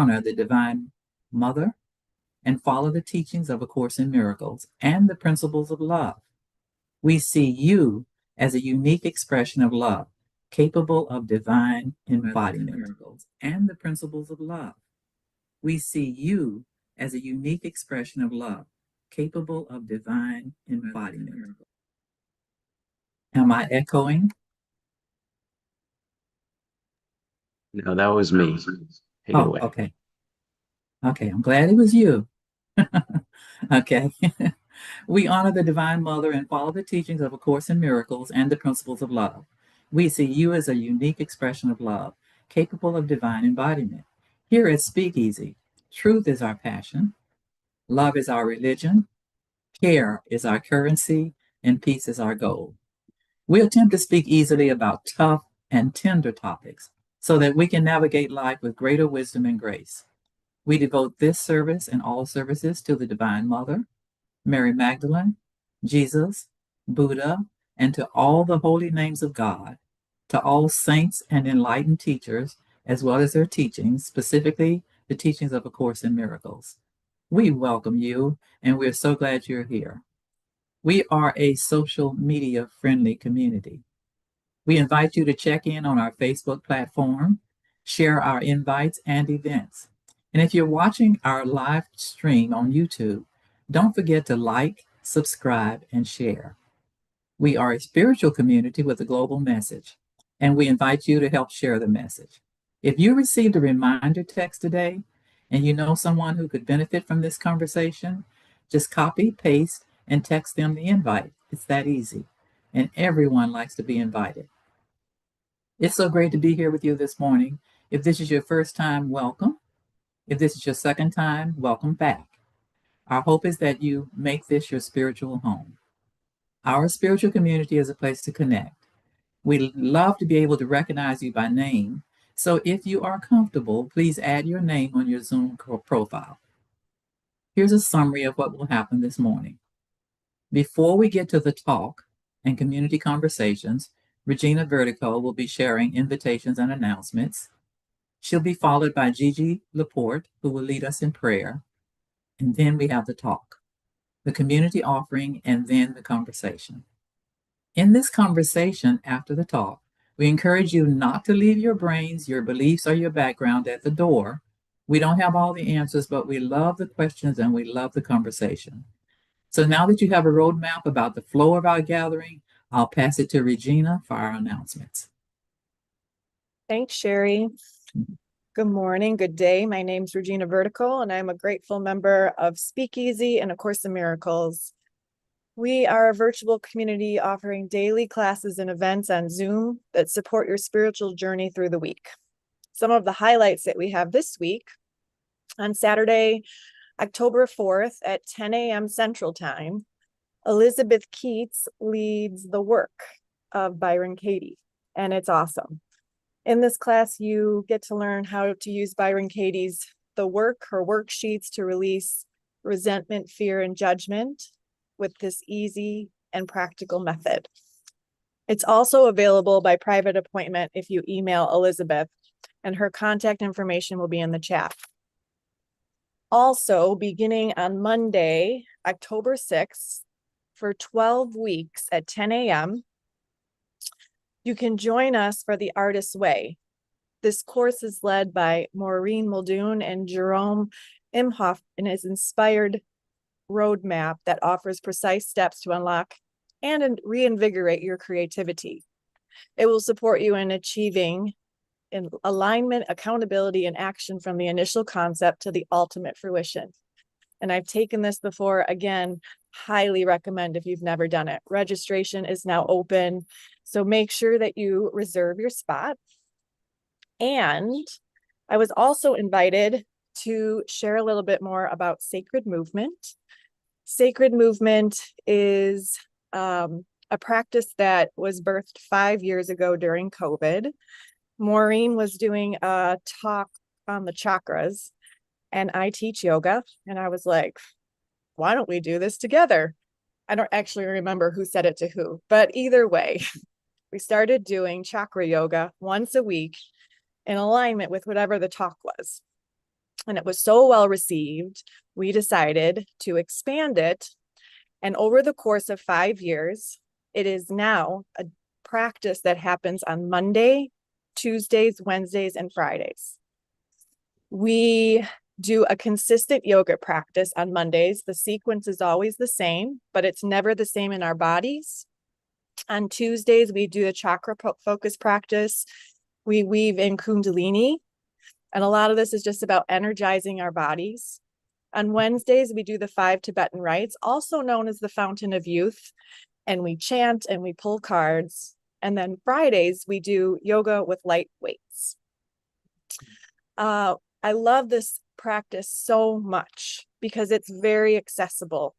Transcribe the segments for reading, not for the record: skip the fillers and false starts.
honor the Divine Mother and follow the teachings of A Course in Miracles and the principles of love. We see you as a unique expression of love, capable of divine embodiment and the principles of love. We see you as a unique expression of love, capable of divine embodiment. Am I echoing? No, that was me. Take it Oh, away. okay. Okay, I'm glad it was you. Okay. We honor the Divine Mother and follow the teachings of A Course in Miracles and the principles of love. We see you as a unique expression of love, capable of divine embodiment. Here at SpeakEasy, truth is our passion, love is our religion, care is our currency, and peace is our goal. We attempt to speak easily about tough and tender topics so that we can navigate life with greater wisdom and grace. We devote this service and all services to the Divine Mother, Mary Magdalene, Jesus, Buddha, and to all the holy names of God, to all saints and enlightened teachers, as well as their teachings, specifically the teachings of A Course in Miracles. We welcome you, and we're so glad you're here. We are a social media friendly community. We invite you to check in on our Facebook platform, share our invites and events. And if you're watching our live stream on YouTube, don't forget to like, subscribe, and share. We are a spiritual community with a global message, and we invite you to help share the message. If you received a reminder text today and you know someone who could benefit from this conversation, just copy, paste, and text them the invite. It's that easy. And everyone likes to be invited. It's so great to be here with you this morning. If this is your first time, welcome. If this is your second time, welcome back. Our hope is that you make this your spiritual home. Our spiritual community is a place to connect. We love to be able to recognize you by name. So if you are comfortable, please add your name on your Zoom profile. Here's a summary of what will happen this morning. Before we get to the talk and community conversations, Regina Vertico will be sharing invitations and announcements. She'll be followed by Gigi Laporte, who will lead us in prayer. And then we have the talk, the community offering, and then the conversation. In this conversation after the talk, we encourage you not to leave your brains, your beliefs, or your background at the door. We don't have all the answers, but we love the questions and we love the conversation. So now that you have a roadmap about the flow of our gathering, I'll pass it to Regina for our announcements. Thanks, Sherry. Good morning, good day. My name's Regina Vertical, and I'm a grateful member of SpeakEasy and A Course in Miracles. We are a virtual community offering daily classes and events on Zoom that support your spiritual journey through the week. Some of the highlights that we have this week: on Saturday, October 4th at 10 a.m. Central Time, Elizabeth Keats leads the work of Byron Katie, and it's awesome. In this class, you get to learn how to use Byron Katie's The Work, her worksheets, to release resentment, fear, and judgment with this easy and practical method. It's also available by private appointment if you email Elizabeth, and her contact information will be in the chat. Also, beginning on Monday, October 6th, for 12 weeks at 10 a.m., you can join us for the Artist's Way. This course is led by Maureen Muldoon and Jerome Imhoff and is inspired roadmap that offers precise steps to unlock and reinvigorate your creativity. It will support you in achieving in alignment, accountability, and action from the initial concept to the ultimate fruition. And I've taken this before. Again, highly recommend if you've never done it. Registration is now open, so make sure that you reserve your spot. And I was also invited to share a little bit more about sacred movement. Sacred movement is a practice that was birthed 5 years ago during COVID. Maureen was doing a talk on the chakras, and I teach yoga, and I was like, why don't we do this together? I don't actually remember who said it to who, but either way, we started doing chakra yoga once a week in alignment with whatever the talk was. and it was so well received, we decided to expand it. And over the course of 5 years, it is now a practice that happens on Monday, Tuesdays, Wednesdays, and Fridays. We do a consistent yoga practice on Mondays. The sequence is always the same, but it's never the same in our bodies. On Tuesdays, we do a chakra focus practice. We weave in Kundalini, and a lot of this is just about energizing our bodies. On Wednesdays, we do the 5 Tibetan rites, also known as the Fountain of Youth, and we chant and we pull cards. And then Fridays, we do yoga with light weights. I love this practice so much because it's very accessible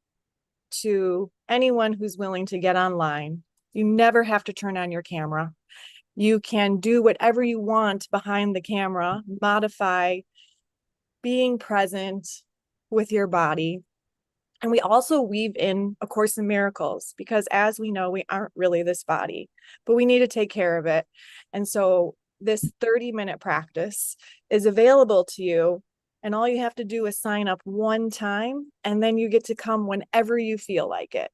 to anyone who's willing to get online. You never have to turn on your camera. You can do whatever you want behind the camera, modify being present with your body. And we also weave in A Course in Miracles, because as we know, we aren't really this body, but we need to take care of it. And so this 30-minute practice is available to you, and all you have to do is sign up one time, and then you get to come whenever you feel like it.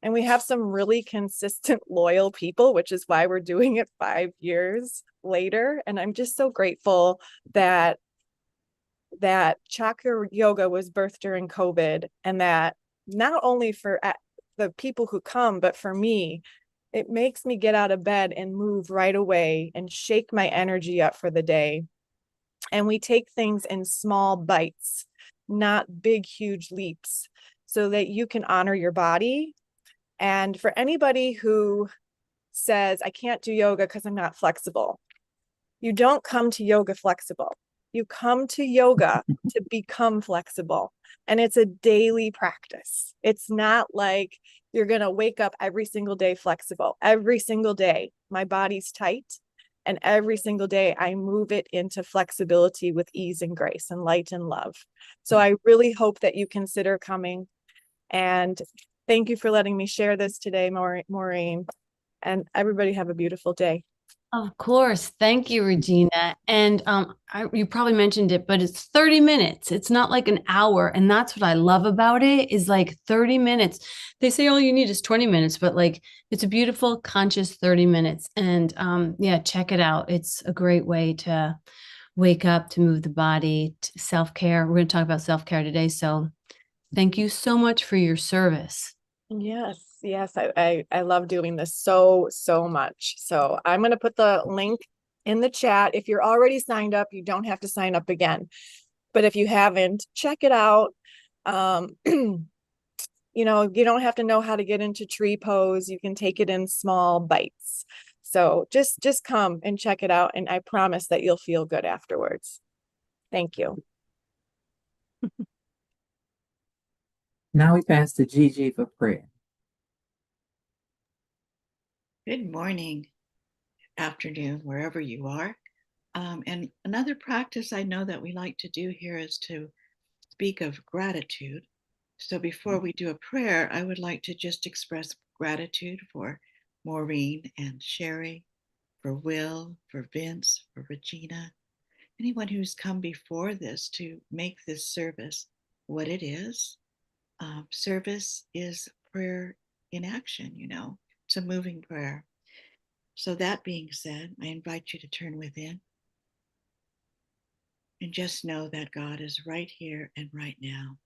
And we have some really consistent, loyal people, which is why we're doing it 5 years later. And I'm just so grateful that chakra yoga was birthed during COVID, and that not only for the people who come, but for me, it makes me get out of bed and move right away and shake my energy up for the day. And we take things in small bites, not big, huge leaps, so that you can honor your body. And for anybody who says, I can't do yoga because I'm not flexible, you don't come to yoga flexible. You come to yoga to become flexible. And it's a daily practice. It's not like you're going to wake up every single day flexible. Every single day, my body's tight. And every single day, I move it into flexibility with ease and grace and light and love. So I really hope that you consider coming. And thank you for letting me share this today, Maureen. And everybody have a beautiful day. Of course. Thank you, Regina. And you probably mentioned it, but it's 30 minutes. It's not like an hour. And that's what I love about it, is like 30 minutes. They say all you need is 20 minutes, but like it's a beautiful, conscious 30 minutes. And yeah, check it out. It's a great way to wake up, to move the body, to self-care. We're going to talk about self-care today. So thank you so much for your service. Yes. I love doing this so much. So I'm going to put the link in the chat. If you're already signed up, you don't have to sign up again. But if you haven't, check it out. You don't have to know how to get into tree pose. You can take it in small bites. So just come and check it out. And I promise that you'll feel good afterwards. Thank you. Now we pass to Gigi for prayer. Good morning, afternoon, wherever you are. And another practice I know that we like to do here is to speak of gratitude. So before we do a prayer, I would like to just express gratitude for Maureen and Sherry, for Will, for Vince, for Regina, anyone who's come before this to make this service what it is. Service is prayer in action, it's a moving prayer. So that being said, I invite you to turn within and just know that God is right here and right now.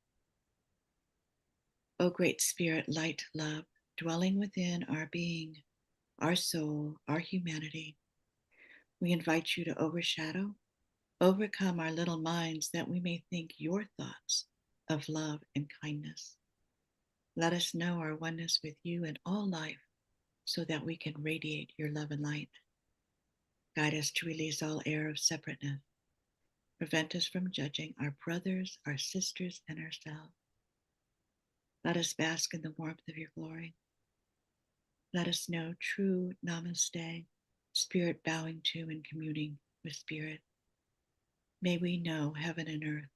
O great spirit, light, love, dwelling within our being, our soul, our humanity, we invite you to overshadow, overcome our little minds that we may think your thoughts of love and kindness. Let us know our oneness with you and all life so that we can radiate your love and light. Guide us to release all air of separateness. Prevent us from judging our brothers, our sisters, and ourselves. Let us bask in the warmth of your glory. Let us know true namaste, spirit bowing to and communing with spirit. May we know heaven and earth,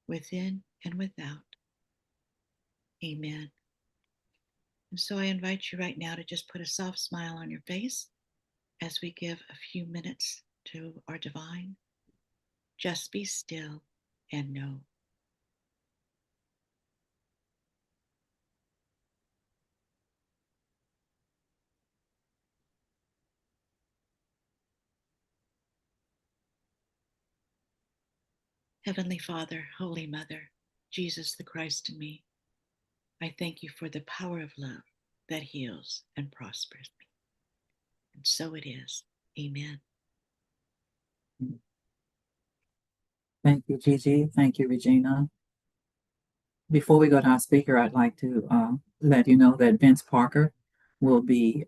within and without. Amen. And so I invite you right now to just put a soft smile on your face as we give a few minutes to our divine. Just be still and know. Heavenly Father, Holy Mother, Jesus the Christ in me, I thank you for the power of love that heals and prospers me. And so it is. Amen. Thank you, Gigi. Thank you, Regina. Before we go to our speaker, I'd like to let you know that Vince Parker will be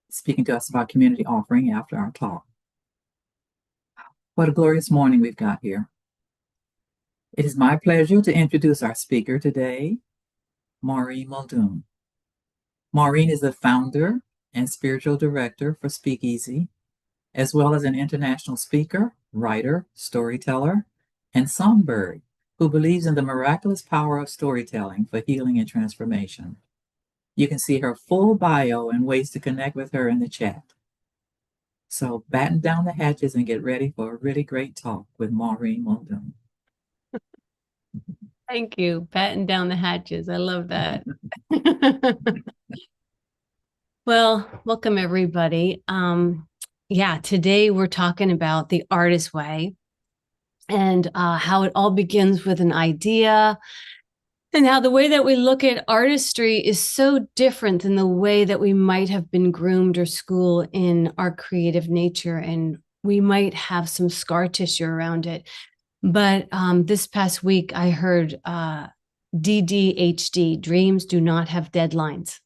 speaking to us about community offering after our talk. What a glorious morning we've got here. It is my pleasure to introduce our speaker today, Maureen Muldoon. Maureen is the founder and spiritual director for SpeakEasy, as well as an international speaker, writer, storyteller, and songbird who believes in the miraculous power of storytelling for healing and transformation. You can see her full bio and ways to connect with her in the chat. So batten down the hatches and get ready for a really great talk with Maureen Muldoon. Thank you. Batten down the hatches. I love that. Well, welcome everybody. Yeah, today we're talking about the artist way and how it all begins with an idea, and how the way that we look at artistry is so different than the way that we might have been groomed or schooled in our creative nature. And we might have some scar tissue around it. But this past week, I heard DDHD, dreams do not have deadlines.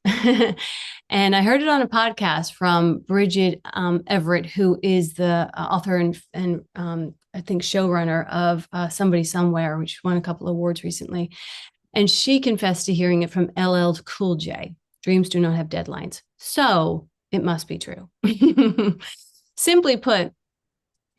And I heard it on a podcast from Bridget Everett, who is the author and I think showrunner of Somebody Somewhere, which won a couple of awards recently. And she confessed to hearing it from LL Cool J. Dreams do not have deadlines. So it must be true. Simply put,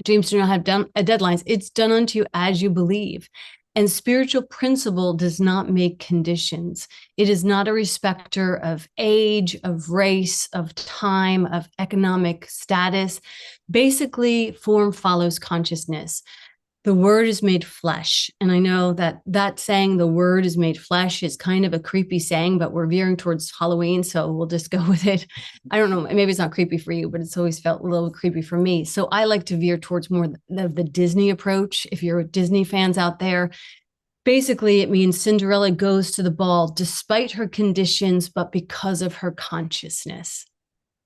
dreams do not have deadlines. It's done unto you as you believe. And spiritual principle does not make conditions. It is not a respecter of age, of race, of time, of economic status. Basically, form follows consciousness. The word is made flesh. And I know that saying the word is made flesh is kind of a creepy saying, but we're veering towards Halloween, so we'll just go with it. I don't know, maybe it's not creepy for you, but it's always felt a little creepy for me. So I like to veer towards more the Disney approach. If you're Disney fans out there, basically it means Cinderella goes to the ball despite her conditions, but because of her consciousness.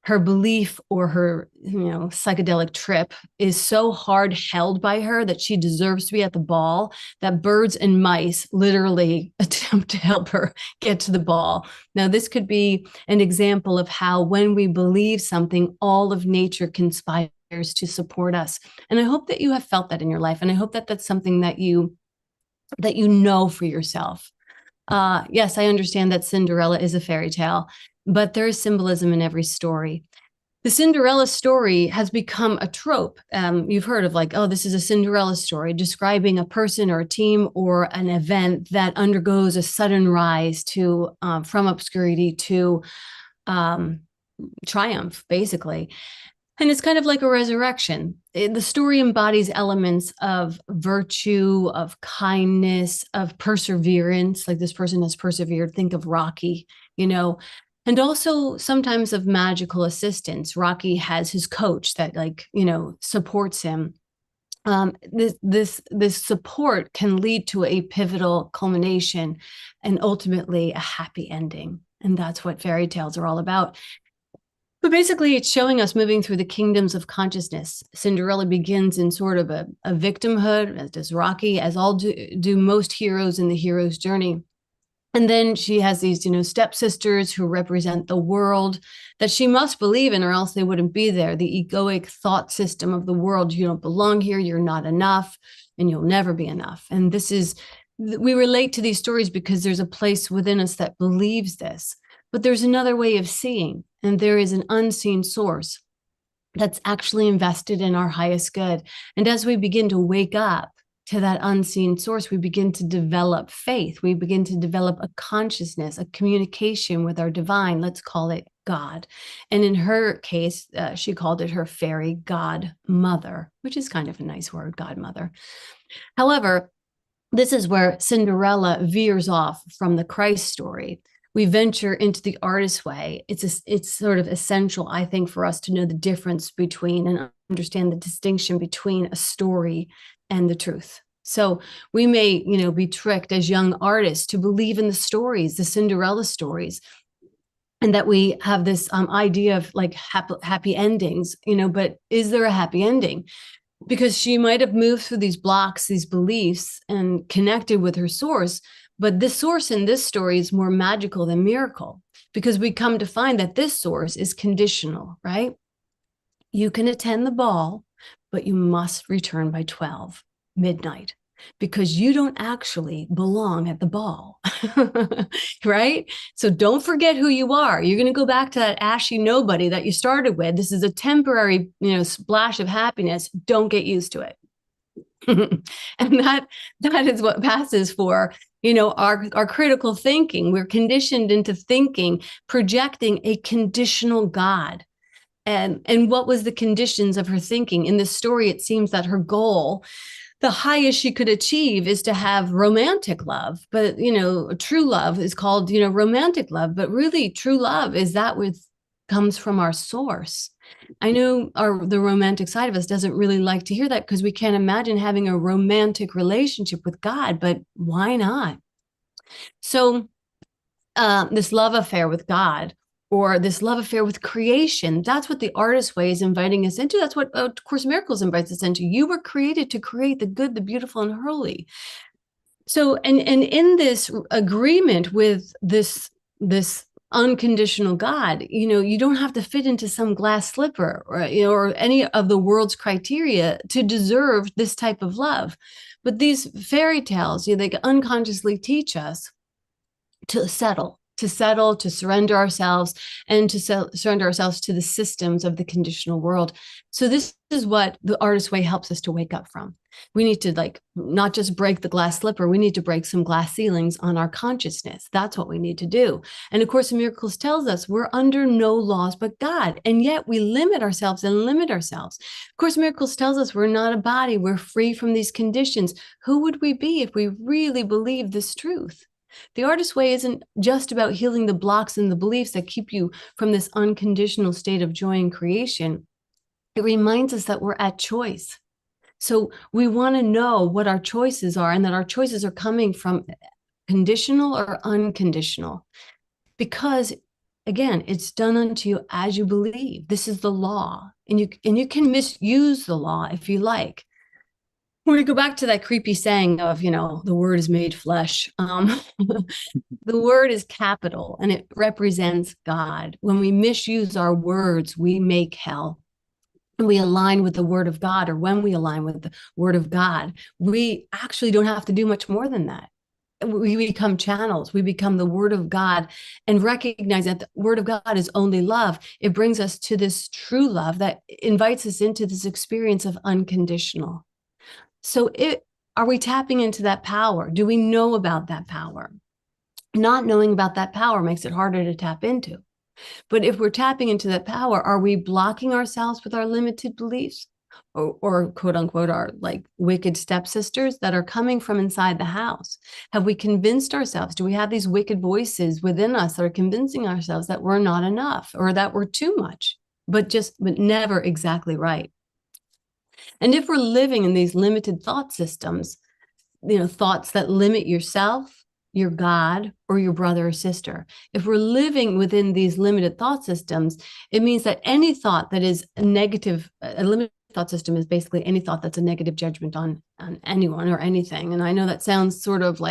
Her belief or her, psychedelic trip is so hard held by her that she deserves to be at the ball, that birds and mice literally attempt to help her get to the ball. Now, this could be an example of how when we believe something, all of nature conspires to support us. And I hope that you have felt that in your life. And I hope that that's something that you know for yourself. Yes, I understand that Cinderella is a fairy tale, but there is symbolism in every story. The Cinderella story has become a trope. You've heard of this is a Cinderella story, describing a person or a team or an event that undergoes a sudden rise to from obscurity to triumph, basically. And it's kind of like a resurrection. The story embodies elements of virtue, of kindness, of perseverance. Like this person has persevered. Think of Rocky, and also sometimes of magical assistance. Rocky has his coach that supports him. This support can lead to a pivotal culmination and ultimately a happy ending. And that's what fairy tales are all about. But basically, it's showing us moving through the kingdoms of consciousness. Cinderella begins in sort of a victimhood, as does Rocky, as all do most heroes in the hero's journey. And then she has these, stepsisters who represent the world that she must believe in, or else they wouldn't be there. The egoic thought system of the world. You don't belong here. You're not enough, and you'll never be enough. And we relate to these stories because there's a place within us that believes this. But there's another way of seeing, and there is an unseen source that's actually invested in our highest good. And as we begin to wake up to that unseen source, we begin to develop faith. We begin to develop a consciousness, a communication with our divine. Let's call it God. And in her case, she called it her fairy godmother, which is kind of a nice word, godmother. However, this is where Cinderella veers off from the Christ story. We venture into the artist's way. It's sort of essential, I think, for us to know the difference between and understand the distinction between a story and the truth. So we may, be tricked as young artists to believe in the stories, the Cinderella stories, and that we have this idea of like happy endings, but is there a happy ending? Because she might have moved through these blocks, these beliefs, and connected with her source. But this source in this story is more magical than miracle, because we come to find that this source is conditional, right? You can attend the ball, but you must return by 12 midnight, because you don't actually belong at the ball, right? So don't forget who you are. You're going to go back to that ashy nobody that you started with. This is a temporary, splash of happiness. Don't get used to it. And that is what passes for, our critical thinking. We're conditioned into thinking, projecting a conditional God. And what was the conditions of her thinking? In this story, it seems that her goal, the highest she could achieve, is to have romantic love. But, true love is called, romantic love. But really, true love is that which comes from our source. I know the romantic side of us doesn't really like to hear that, because we can't imagine having a romantic relationship with God. But why not? So this love affair with God, or this love affair with creation, that's what the artist way is inviting us into. That's what Course in Miracles invites us into. You were created to create the good, the beautiful, and holy. So, and in this agreement with this unconditional God, you don't have to fit into some glass slipper, or any of the world's criteria to deserve this type of love. But these fairy tales, they unconsciously teach us to settle, to surrender ourselves, and to surrender ourselves to the systems of the conditional world. So this is what the artist way helps us to wake up from. We need to not just break the glass slipper, we need to break some glass ceilings on our consciousness. That's what we need to do. And of course, the Miracles tells us we're under no laws but God, and yet we limit ourselves and limit ourselves. Of course, Miracles tells us we're not a body, we're free from these conditions. Who would we be if we really believed this truth? The artist way isn't just about healing the blocks and the beliefs that keep you from this unconditional state of joy and creation. It reminds us that we're at choice. So we want to know what our choices are, and that our choices are coming from conditional or unconditional. Because again, it's done unto you as you believe. This is the law. And you can misuse the law if you like. When we go back to that creepy saying of, the word is made flesh, the word is capital, and it represents God. When we misuse our words, we make hell. And we align with the word of God, or when we align with the word of God, we actually don't have to do much more than that. We become channels. We become the word of God, and recognize that the word of God is only love. It brings us to this true love that invites us into this experience of unconditional. So are we tapping into that power? Do we know about that power? Not knowing about that power makes it harder to tap into. But if we're tapping into that power, are we blocking ourselves with our limited beliefs, or quote unquote, our wicked stepsisters that are coming from inside the house? Have we convinced ourselves? Do we have these wicked voices within us that are convincing ourselves that we're not enough, or that we're too much, but never exactly right? And if we're living in these limited thought systems, thoughts that limit yourself, your God, or your brother or sister, if we're living within these limited thought systems, it means that any thought that is a negative, a limited thought system is basically any thought that's a negative judgment on anyone or anything. And I know that sounds sort of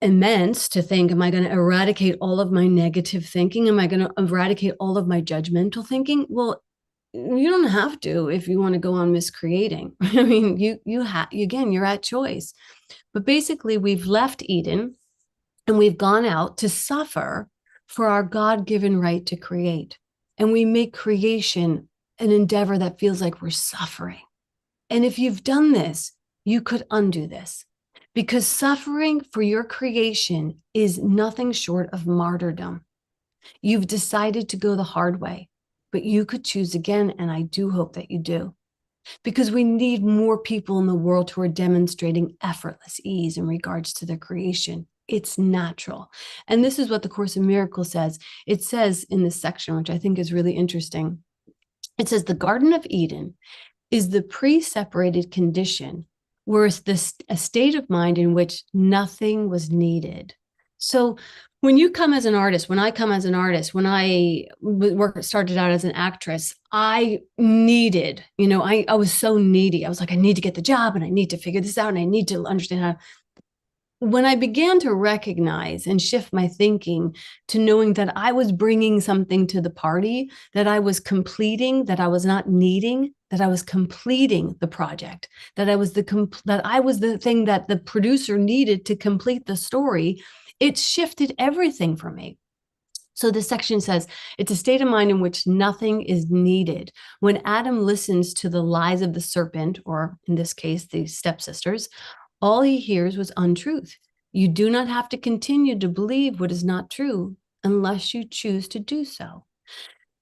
immense to think, am I going to eradicate all of my negative thinking? Am I going to eradicate all of my judgmental thinking? Well, you don't have to if you want to go on miscreating. I mean, you're at choice. But basically, we've left Eden and we've gone out to suffer for our God-given right to create. And we make creation an endeavor that feels like we're suffering. And if you've done this, you could undo this, because suffering for your creation is nothing short of martyrdom. You've decided to go the hard way, but you could choose again, and I do hope that you do. because we need more people in the world who are demonstrating effortless ease in regards to their creation. It's natural. And this is what the Course in Miracles says. It says in this section, which I think is really interesting, it says the Garden of Eden is the pre-separated condition, whereas a state of mind in which nothing was needed. So when you come as an artist, when I come as an artist, when I started out as an actress, I needed, I was so needy. I was like, I need to get the job and I need to figure this out and I need to understand how. When I began to recognize and shift my thinking to knowing that I was bringing something to the party, that I was completing, that I was not needing, that I was completing the project, that I was the thing that the producer needed to complete the story, it shifted everything for me. So this section says, it's a state of mind in which nothing is needed. When Adam listens to the lies of the serpent, or in this case, the stepsisters, all he hears was untruth. You do not have to continue to believe what is not true unless you choose to do so.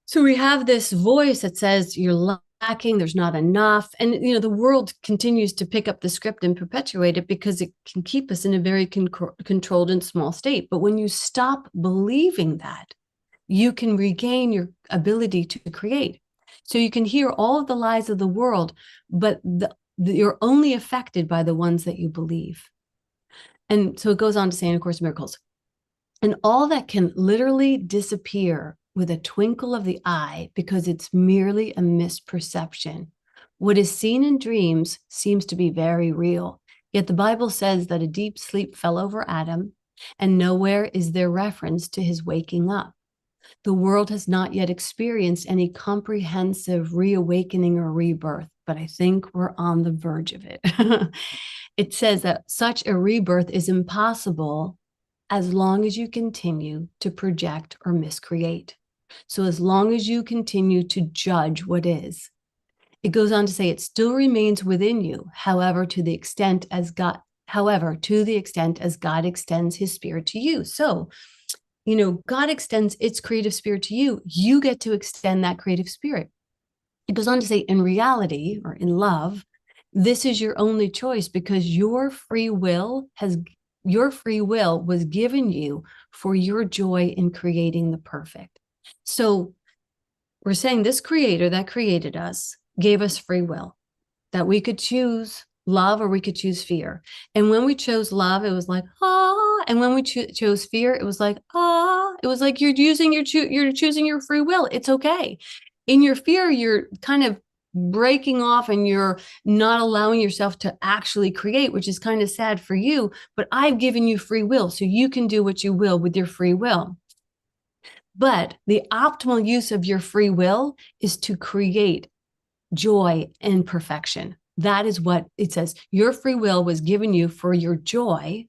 So we have this voice that says you're lacking, there's not enough. And, the world continues to pick up the script and perpetuate it because it can keep us in a very controlled and small state. But when you stop believing that, you can regain your ability to create. So you can hear all of the lies of the world, but you're only affected by the ones that you believe. And so it goes on to say in A Course in Miracles, and all that can literally disappear with a twinkle of the eye because it's merely a misperception. What is seen in dreams seems to be very real. Yet the Bible says that a deep sleep fell over Adam, and nowhere is there reference to his waking up. The world has not yet experienced any comprehensive reawakening or rebirth, but I think we're on the verge of it. It says that such a rebirth is impossible as long as you continue to project or miscreate. So as long as you continue to judge what is. It goes on to say it still remains within you, however, to the extent as God extends his spirit to you. So, God extends its creative spirit to you. You get to extend that creative spirit. It goes on to say, in reality, or in love, this is your only choice because your free will was given you for your joy in creating the perfect. So we're saying this creator that created us gave us free will, that we could choose love or we could choose fear. And when we chose love, it was like, ah. And when we chose fear, it was like, ah. It was like you're choosing your free will. It's okay. In your fear, you're kind of breaking off and you're not allowing yourself to actually create, which is kind of sad for you. But I've given you free will, so you can do what you will with your free will. But the optimal use of your free will is to create joy and perfection. That is what it says. Your free will was given you for your joy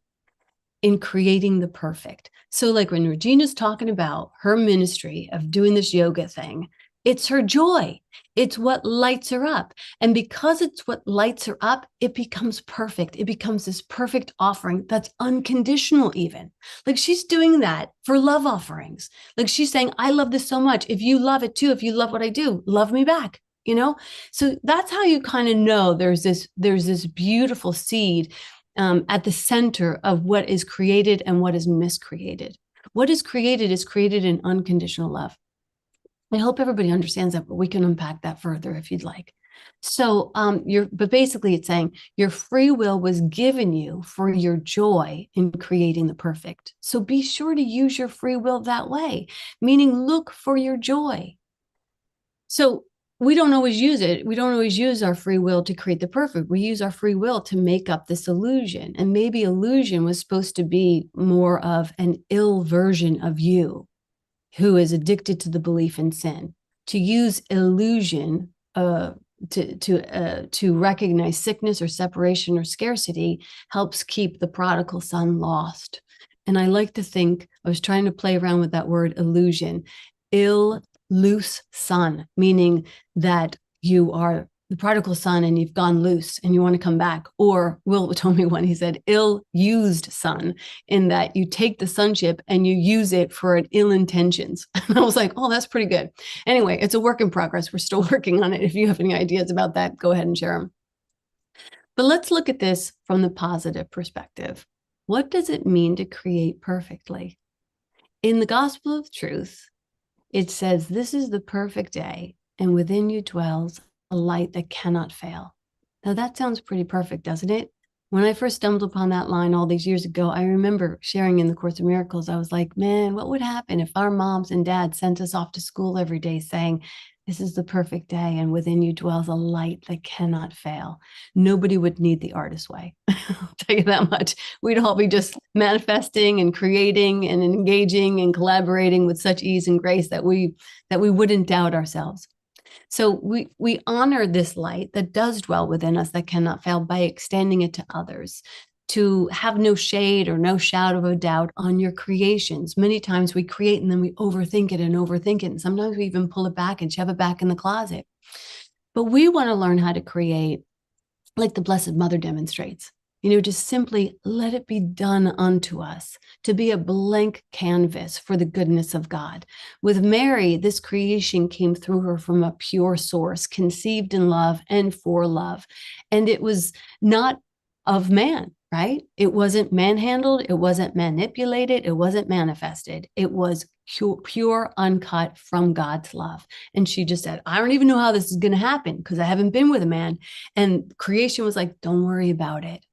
in creating the perfect. So like when Regina's talking about her ministry of doing this yoga thing, it's her joy. It's what lights her up. And because it's what lights her up, it becomes perfect. It becomes this perfect offering that's unconditional even. Like she's doing that for love offerings. Like she's saying, I love this so much. If you love it too, if you love what I do, love me back. So that's how you kind of know there's this beautiful seed at the center of what is created and what is miscreated. What is created in unconditional love. I hope everybody understands that, but we can unpack that further if you'd like. So, but basically it's saying your free will was given you for your joy in creating the perfect. So be sure to use your free will that way, meaning look for your joy. So we don't always use it. We don't always use our free will to create the perfect. We use our free will to make up this illusion. And maybe illusion was supposed to be more of an ill version of you who is addicted to the belief in sin. To use illusion to recognize sickness or separation or scarcity helps keep the prodigal son lost. And I like to think, I was trying to play around with that word illusion, loose son, meaning that you are the prodigal son and you've gone loose and you want to come back. Or Will told me one, he said, ill-used son, in that you take the sonship and you use it for an ill intentions. And I was like, oh, that's pretty good. Anyway, it's a work in progress. We're still working on it. If you have any ideas about that, go ahead and share them. But let's look at this from the positive perspective. What does it mean to create perfectly? In the Gospel of Truth, it says, this is the perfect day, and within you dwells a light that cannot fail. Now that sounds pretty perfect, doesn't it? When I first stumbled upon that line all these years ago, I remember sharing in the Course of Miracles, I was like, man, what would happen if our moms and dads sent us off to school every day saying, this is the perfect day, and within you dwells a light that cannot fail. Nobody would need the artist way. I'll tell you that much. We'd all be just manifesting and creating and engaging and collaborating with such ease and grace that we wouldn't doubt ourselves. So we honor this light that does dwell within us that cannot fail by extending it to others, to have no shade or no shadow of a doubt on your creations. Many times we create and then we overthink it. And sometimes we even pull it back and shove it back in the closet. But we want to learn how to create like the Blessed Mother demonstrates. Just simply let it be done unto us, to be a blank canvas for the goodness of God. With Mary, this creation came through her from a pure source, conceived in love and for love. And it was not of man, right? It wasn't manhandled. It wasn't manipulated. It wasn't manifested. It was pure, uncut from God's love. And she just said, I don't even know how this is going to happen because I haven't been with a man. And creation was like, don't worry about it.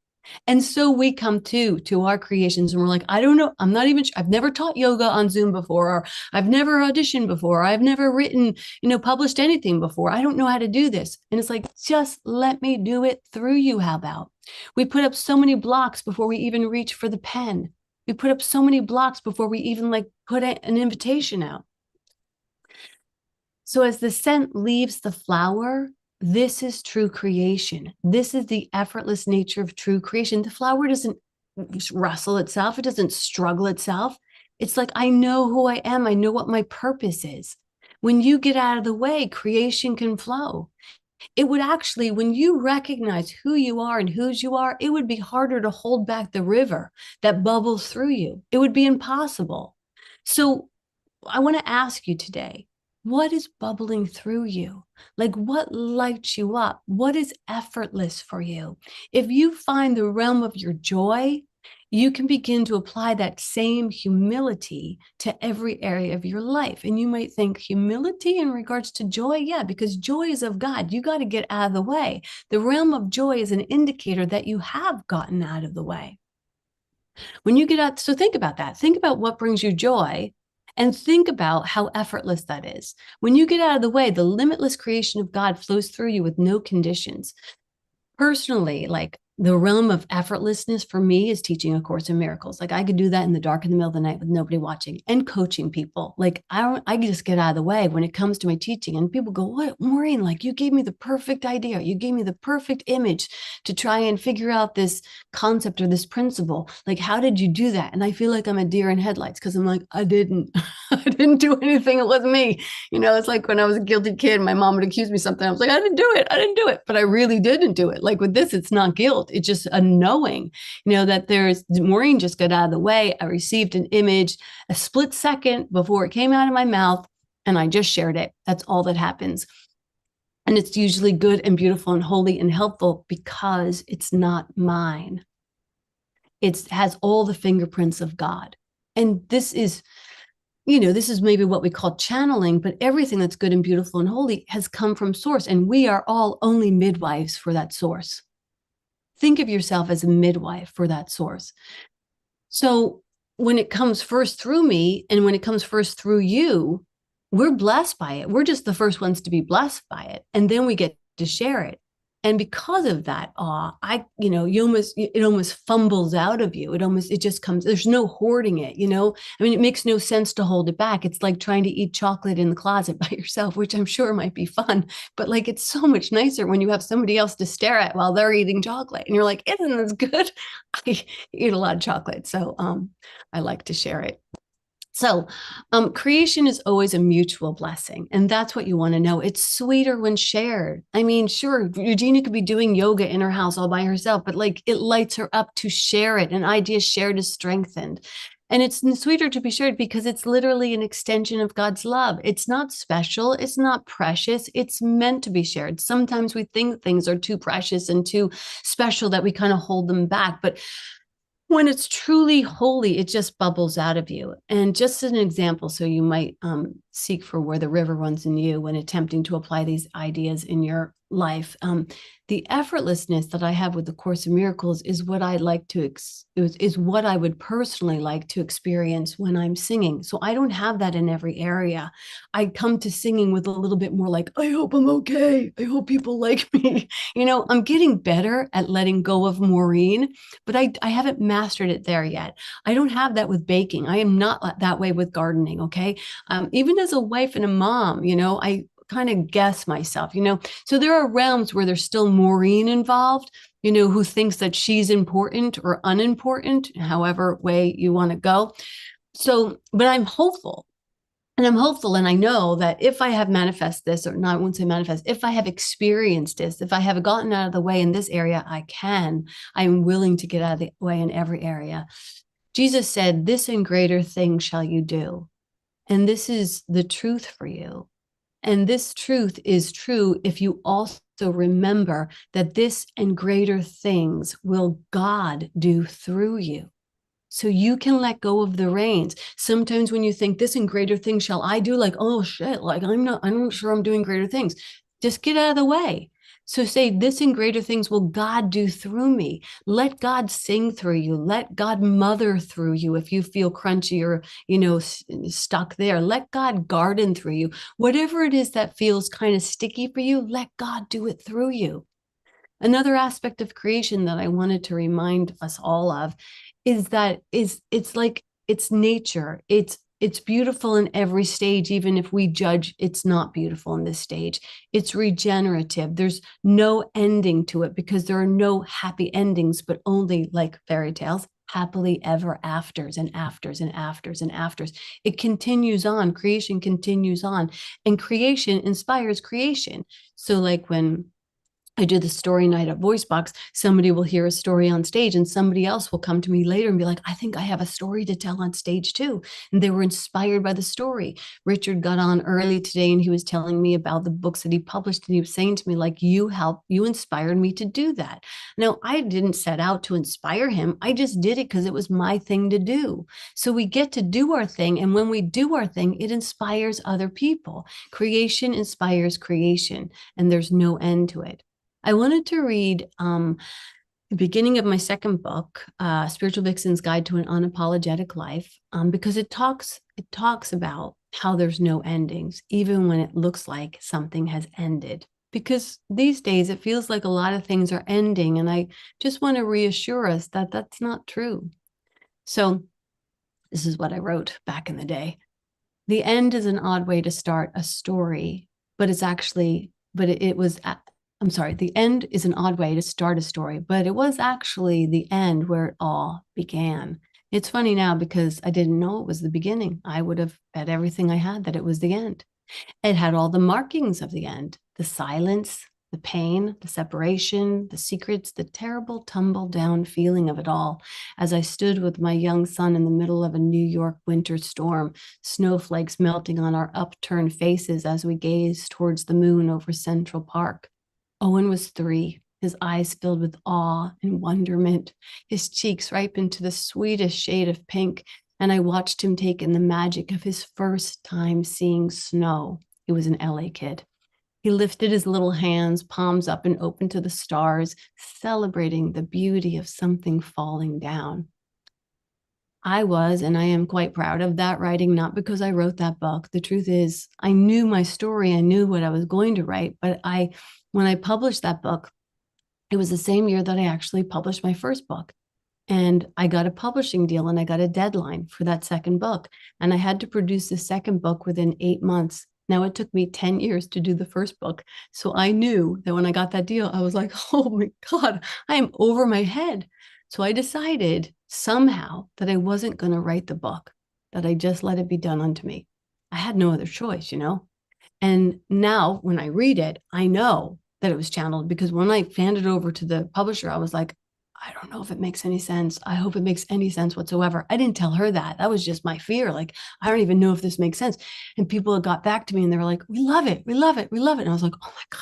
And so we come to our creations and we're like, I don't know. I'm not even sure. I've never taught yoga on Zoom before, or I've never auditioned before. I've never written, published anything before. I don't know how to do this. And it's like, just let me do it through you. How about? We put up so many blocks before we even reach for the pen. We put up so many blocks before we even put an invitation out. So as the scent leaves the flower, this is true creation. This is the effortless nature of true creation. The flower doesn't rustle itself. It doesn't struggle itself. It's like, I know who I am. I know what my purpose is. When you get out of the way, creation can flow. It would actually, when you recognize who you are and whose you are, it would be harder to hold back the river that bubbles through you. It would be impossible. So I want to ask you today, what is bubbling through you? Like, what lights you up? What is effortless for you? If you find the realm of your joy, you can begin to apply that same humility to every area of your life. And you might think, humility in regards to joy? Yeah, because joy is of God. You got to get out of the way. The realm of joy is an indicator that you have gotten out of the way. When you get out, so think about that. Think about what brings you joy. And think about how effortless that is. When you get out of the way, the limitless creation of God flows through you with no conditions. Personally, the realm of effortlessness for me is teaching A Course in Miracles. I could do that in the dark in the middle of the night with nobody watching, and coaching people. I just get out of the way when it comes to my teaching, and people go, what, Maureen, you gave me the perfect idea. You gave me the perfect image to try and figure out this concept or this principle. How did you do that? And I feel like I'm a deer in headlights because I'm like, I didn't do anything. It wasn't me. It's like when I was a guilty kid, my mom would accuse me of something. I was like, I didn't do it. But I really didn't do it. With this, it's not guilt. It's just a knowing, that Maureen just got out of the way. I received an image a split second before it came out of my mouth, and I just shared it. That's all that happens. And it's usually good and beautiful and holy and helpful because it's not mine. It has all the fingerprints of God. And this is maybe what we call channeling, but everything that's good and beautiful and holy has come from source. And we are all only midwives for that source. Think of yourself as a midwife for that source. So when it comes first through me and when it comes first through you, we're blessed by it. We're just the first ones to be blessed by it. And then we get to share it. And because of that awe, it almost fumbles out of you. It just comes, there's no hoarding it, it makes no sense to hold it back. It's like trying to eat chocolate in the closet by yourself, which I'm sure might be fun, but it's so much nicer when you have somebody else to stare at while they're eating chocolate. And you're like, isn't this good? I eat a lot of chocolate. So I like to share it. So, creation is always a mutual blessing. And that's what you want to know. It's sweeter when shared. I mean, sure, Eugenia could be doing yoga in her house all by herself, but like it lights her up to share it. An idea shared is strengthened. And it's sweeter to be shared because it's literally an extension of God's love. It's not special. It's not precious. It's meant to be shared. Sometimes we think things are too precious and too special that we kind of hold them back. But when it's truly holy, it just bubbles out of you. And just as an example, so you might seek for where the river runs in you when attempting to apply these ideas in your life. The effortlessness that I have with the Course in Miracles is what I like to is what I would personally like to experience when I'm singing. So I don't have that in every area. I come to singing with a little bit more like, I hope I'm okay. I hope people like me. I'm getting better at letting go of Maureen, but I haven't mastered it there yet. I don't have that with baking. I am not that way with gardening. Okay. Even as a wife and a mom, I kind of guess myself, so there are realms where there's still Maureen involved, who thinks that she's important or unimportant, however way you want to go. So, but I'm hopeful. And I'm hopeful, and I know that if I have manifest this, or not, I won't say manifest, if I have experienced this, if I have gotten out of the way in this area, I'm willing to get out of the way in every area. Jesus said, this and greater things shall you do. And this is the truth for you. And this truth is true if you also remember that this and greater things will God do through you. So you can let go of the reins. Sometimes when you think this and greater things shall I do, like, oh shit, like I'm not sure I'm doing greater things. Just get out of the way. So say this and greater things will God do through me. Let God sing through you. Let God mother through you. If you feel crunchy or, stuck there, let God garden through you. Whatever it is that feels kind of sticky for you, let God do it through you. Another aspect of creation that I wanted to remind us all of is that it's like it's nature. It's beautiful in every stage, even if we judge it's not beautiful in this stage. It's regenerative. There's no ending to it because there are no happy endings, but only, like fairy tales, happily ever afters and afters and afters and afters. It continues on. Creation continues on, and creation inspires creation. So like when I do the story night at VoiceBox, somebody will hear a story on stage and somebody else will come to me later and be like, I think I have a story to tell on stage too. And they were inspired by the story. Richard got on early today and he was telling me about the books that he published. And he was saying to me, like, you inspired me to do that. Now, I didn't set out to inspire him. I just did it because it was my thing to do. So we get to do our thing. And when we do our thing, it inspires other people. Creation inspires creation, and there's no end to it. I wanted to read the beginning of my second book, Spiritual Vixen's Guide to an Unapologetic Life, because it talks about how there's no endings, even when it looks like something has ended. Because these days it feels like a lot of things are ending, and I just want to reassure us that that's not true. So this is what I wrote back in the day. The end is an odd way to start a story, but it's actually, I'm sorry, the end is an odd way to start a story, but it was actually the end where it all began. It's funny now because I didn't know it was the beginning. I would have bet everything I had that it was the end. It had all the markings of the end, the silence, the pain, the separation, the secrets, the terrible tumble down feeling of it all. As I stood with my young son in the middle of a New York winter storm, snowflakes melting on our upturned faces as we gazed towards the moon over Central Park. Owen was 3, his eyes filled with awe and wonderment, his cheeks ripened to the sweetest shade of pink, and I watched him take in the magic of his first time seeing snow. He was an LA kid. He lifted his little hands, palms up and open to the stars, celebrating the beauty of something falling down. I was, and I am quite proud of that writing, not because I wrote that book. The truth is, I knew my story. I knew what I was going to write, but when I published that book, it was the same year that I actually published my first book. And I got a publishing deal and I got a deadline for that second book. And I had to produce the second book within 8 months. Now, it took me 10 years to do the first book. So I knew that when I got that deal, I was like, oh my God, I am over my head. So I decided somehow that I wasn't going to write the book. that I just let it be done unto me. I had no other choice, And now when I read it, I know that it was channeled, because when I handed it over to the publisher, I was like, I don't know if it makes any sense. I hope it makes any sense whatsoever. I didn't tell her that. That was just my fear. Like, I don't even know if this makes sense. And people got back to me and they were like, we love it. We love it. We love it. And I was like, oh my God.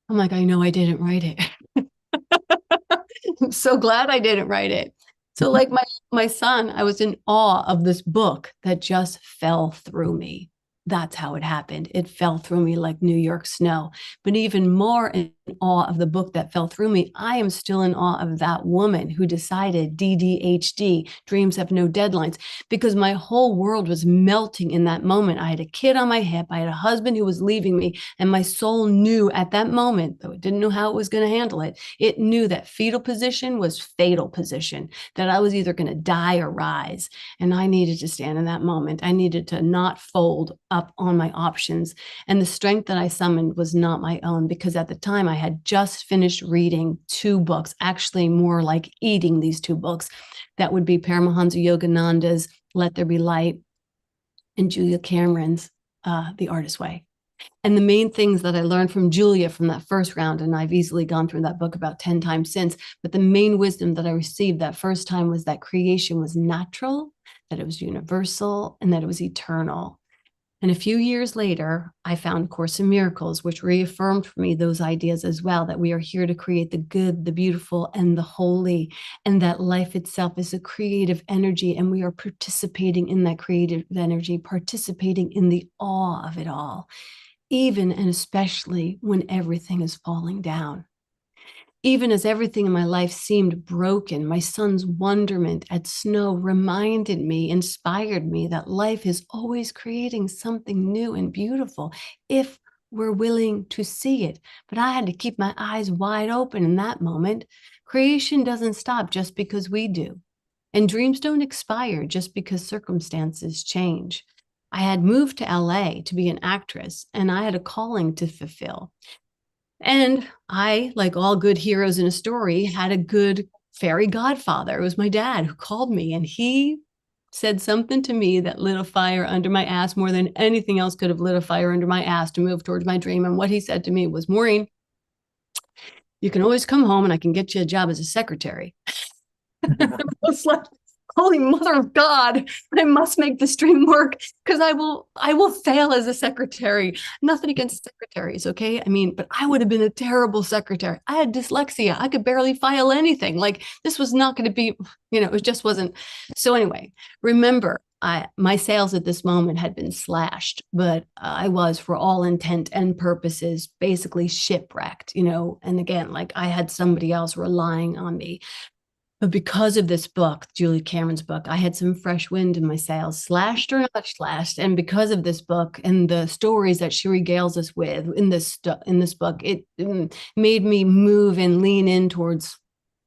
I'm like, I know I didn't write it. I'm so glad I didn't write it. So like my son, I was in awe of this book that just fell through me. That's how it happened. It fell through me like New York snow. But even more in awe of the book that fell through me, I am still in awe of that woman who decided DDHD, dreams have no deadlines, because my whole world was melting in that moment. I had a kid on my hip. I had a husband who was leaving me. And my soul knew at that moment, though it didn't know how it was going to handle it, it knew that fetal position was fatal position, that I was either going to die or rise. And I needed to stand in that moment. I needed to not fold up on my options. And the strength that I summoned was not my own, because at the time I had just finished reading 2 books, actually more like eating these 2 books. That would be Paramahansa Yogananda's Let There Be Light and Julia Cameron's The Artist's Way. And the main things that I learned from Julia from that first round, and I've easily gone through that book about 10 times since, but the main wisdom that I received that first time was that creation was natural, that it was universal, and that it was eternal. And a few years later, I found Course in Miracles, which reaffirmed for me those ideas as well, that we are here to create the good, the beautiful, and the holy, and that life itself is a creative energy, and we are participating in that creative energy, participating in the awe of it all, even and especially when everything is falling down. Even as everything in my life seemed broken, my son's wonderment at snow reminded me, inspired me that life is always creating something new and beautiful if we're willing to see it. But I had to keep my eyes wide open in that moment. Creation doesn't stop just because we do. And dreams don't expire just because circumstances change. I had moved to LA to be an actress, and I had a calling to fulfill. And I, like all good heroes in a story, had a good fairy godfather. It was my dad who called me, and he said something to me that lit a fire under my ass more than anything else could have lit a fire under my ass to move towards my dream. And what he said to me was, Maureen, you can always come home and I can get you a job as a secretary. I was like, holy mother of God, I must make this dream work, because I will fail as a secretary. Nothing against secretaries, okay? I mean, but I would have been a terrible secretary. I had dyslexia. I could barely file anything. Like, this was not going to be, it just wasn't. So anyway, remember, my sales at this moment had been slashed, but I was, for all intent and purposes, basically shipwrecked, and again, like I had somebody else relying on me. But because of this book, Julie Cameron's book, I had some fresh wind in my sails, slashed or not slashed. And because of this book and the stories that she regales us with in this book, it made me move and lean in towards,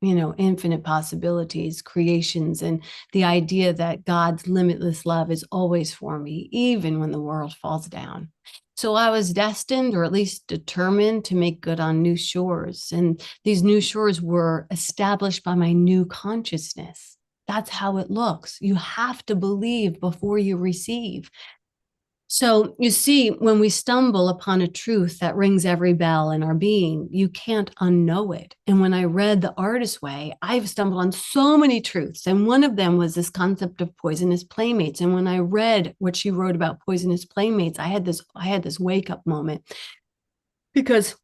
infinite possibilities, creations, and the idea that God's limitless love is always for me, even when the world falls down. So I was destined, or at least determined, to make good on new shores. And these new shores were established by my new consciousness. That's how it looks. You have to believe before you receive. So you see, when we stumble upon a truth that rings every bell in our being, you can't unknow it. And when I read The Artist's Way, I've stumbled on so many truths. And one of them was this concept of poisonous playmates. And when I read what she wrote about poisonous playmates, I had this wake up moment, because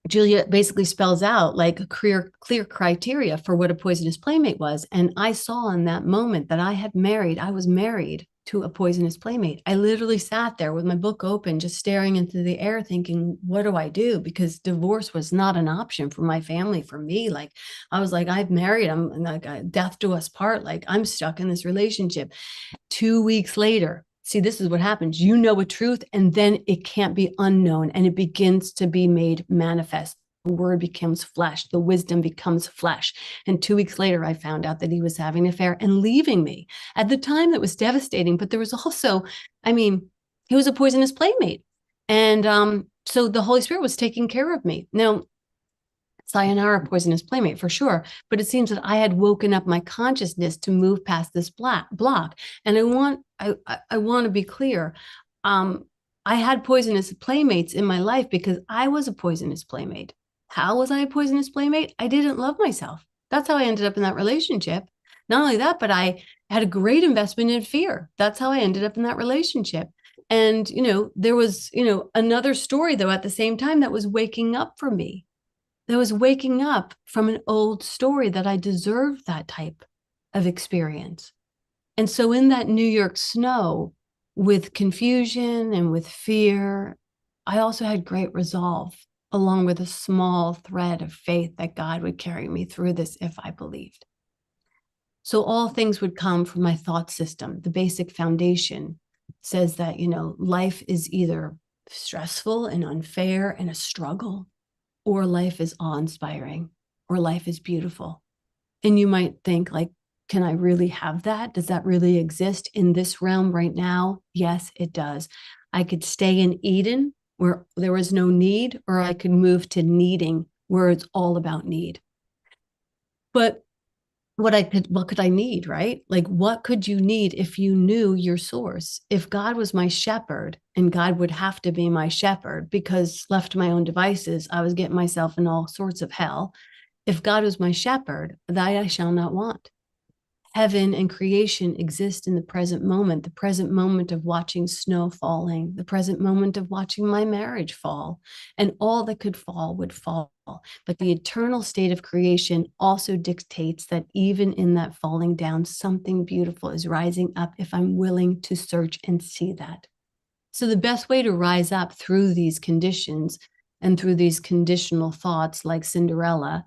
Julia basically spells out like a clear criteria for what a poisonous playmate was. And I saw in that moment that I was married to a poisonous playmate. I literally sat there with my book open, just staring into the air, thinking, what do I do? Because divorce was not an option for my family, for me. Like, I was like, I've married him, and like, death do us part. Like, I'm stuck in this relationship. 2 weeks later, see, this is what happens. You know a truth, and then it can't be unknown, and it begins to be made manifest. The word becomes flesh. The wisdom becomes flesh. And 2 weeks later, I found out that he was having an affair and leaving me. At the time, that was devastating. But there was also, he was a poisonous playmate. And so the Holy Spirit was taking care of me. Now, sayonara, poisonous playmate for sure. But it seems that I had woken up my consciousness to move past this block. And I want to be clear. I had poisonous playmates in my life because I was a poisonous playmate. How was I a poisonous playmate? I didn't love myself. That's how I ended up in that relationship. Not only that, but I had a great investment in fear. That's how I ended up in that relationship. And, there was, another story though, at the same time that was waking up for me. That was waking up from an old story that I deserved that type of experience. And so in that New York snow, with confusion and with fear, I also had great resolve, along with a small thread of faith that God would carry me through this if I believed. So all things would come from my thought system. The basic foundation says that, life is either stressful and unfair and a struggle, or life is awe-inspiring, or life is beautiful. And you might think, like, can I really have that? Does that really exist in this realm right now? Yes, it does. I could stay in Eden, where there was no need, or I could move to needing, where it's all about need. But what could I need, right? Like, what could you need if you knew your source? If God was my shepherd, and God would have to be my shepherd, because left to my own devices, I was getting myself in all sorts of hell. If God was my shepherd, that I shall not want. Heaven and creation exist in the present moment of watching snow falling, the present moment of watching my marriage fall, and all that could fall would fall. But the eternal state of creation also dictates that even in that falling down, something beautiful is rising up if I'm willing to search and see that. So the best way to rise up through these conditions and through these conditional thoughts like Cinderella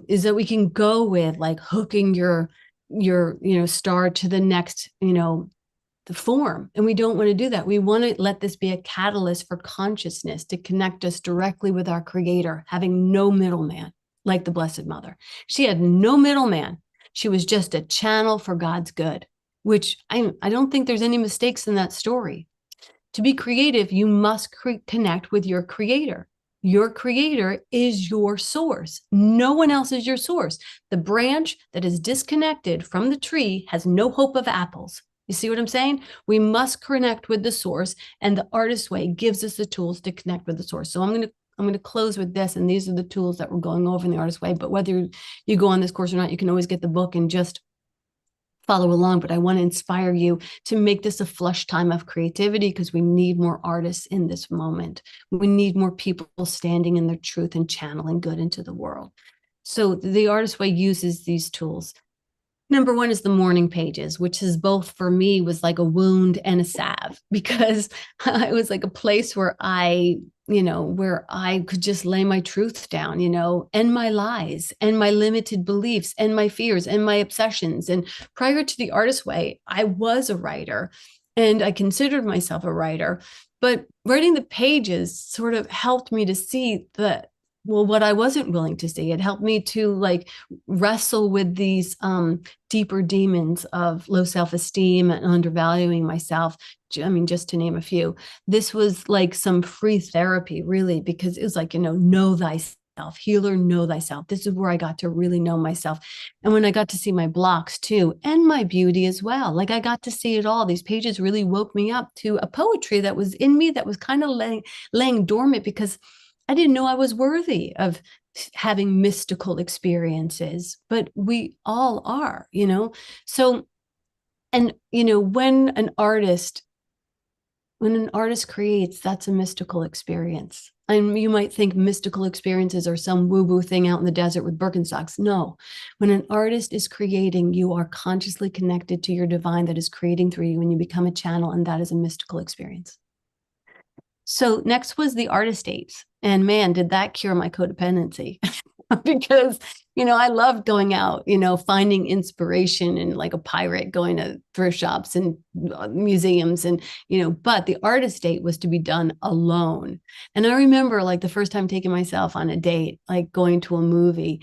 is that we can go with like hooking your star to the next, the form. And we don't want to do that. We want to let this be a catalyst for consciousness to connect us directly with our creator, having no middleman, like the Blessed Mother. She had no middleman. She was just a channel for God's good, which I don't think there's any mistakes in that story. To be creative, you must connect with your creator. Your creator is your source. No one else is your source. The branch that is disconnected from the tree has no hope of apples. You see what I'm saying? We must connect with the source, and the Artist Way gives us the tools to connect with the source. So I'm going to close with this, and these are the tools that we're going over in the Artist Way. But whether you go on this course or not, you can always get the book and just follow along. But I want to inspire you to make this a flush time of creativity, because we need more artists in this moment. We need more people standing in their truth and channeling good into the world. So the Artist Way uses these tools. Number one is the morning pages, which is both for me was like a wound and a salve, because it was like a place where I could just lay my truth down, and my lies and my limited beliefs and my fears and my obsessions. And prior to the Artist Way, I was a writer and I considered myself a writer, but writing the pages sort of helped me to see what I wasn't willing to see. It helped me to like wrestle with these deeper demons of low self-esteem and undervaluing myself. I mean, just to name a few. This was like some free therapy, really, because it was like, know thyself, healer, know thyself. This is where I got to really know myself. And when I got to see my blocks too, and my beauty as well, like I got to see it all. These pages really woke me up to a poetry that was in me that was kind of laying dormant, because I didn't know I was worthy of having mystical experiences, but we all are, So, and, when an artist creates, that's a mystical experience. And you might think mystical experiences are some woo-woo thing out in the desert with Birkenstocks. No, when an artist is creating, you are consciously connected to your divine that is creating through you when you become a channel, and that is a mystical experience. So next was the artist dates. And man, did that cure my codependency. Because, I loved going out, finding inspiration and like a pirate going to thrift shops and museums and, but the artist date was to be done alone. And I remember like the first time taking myself on a date, like going to a movie,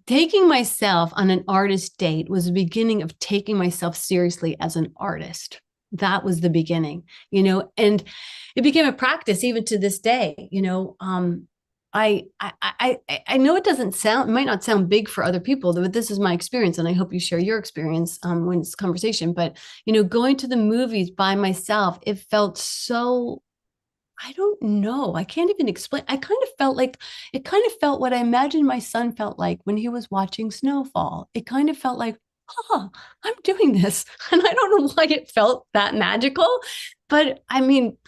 taking myself on an artist date was the beginning of taking myself seriously as an artist. That was the beginning, and it became a practice even to this day, I know it might not sound big for other people, but this is my experience, and I hope you share your experience when it's conversation. But going to the movies by myself, it felt so, I don't know, I can't even explain. It kind of felt what I imagined my son felt like when he was watching snowfall. It kind of felt like, oh, I'm doing this, and I don't know why it felt that magical, but I mean,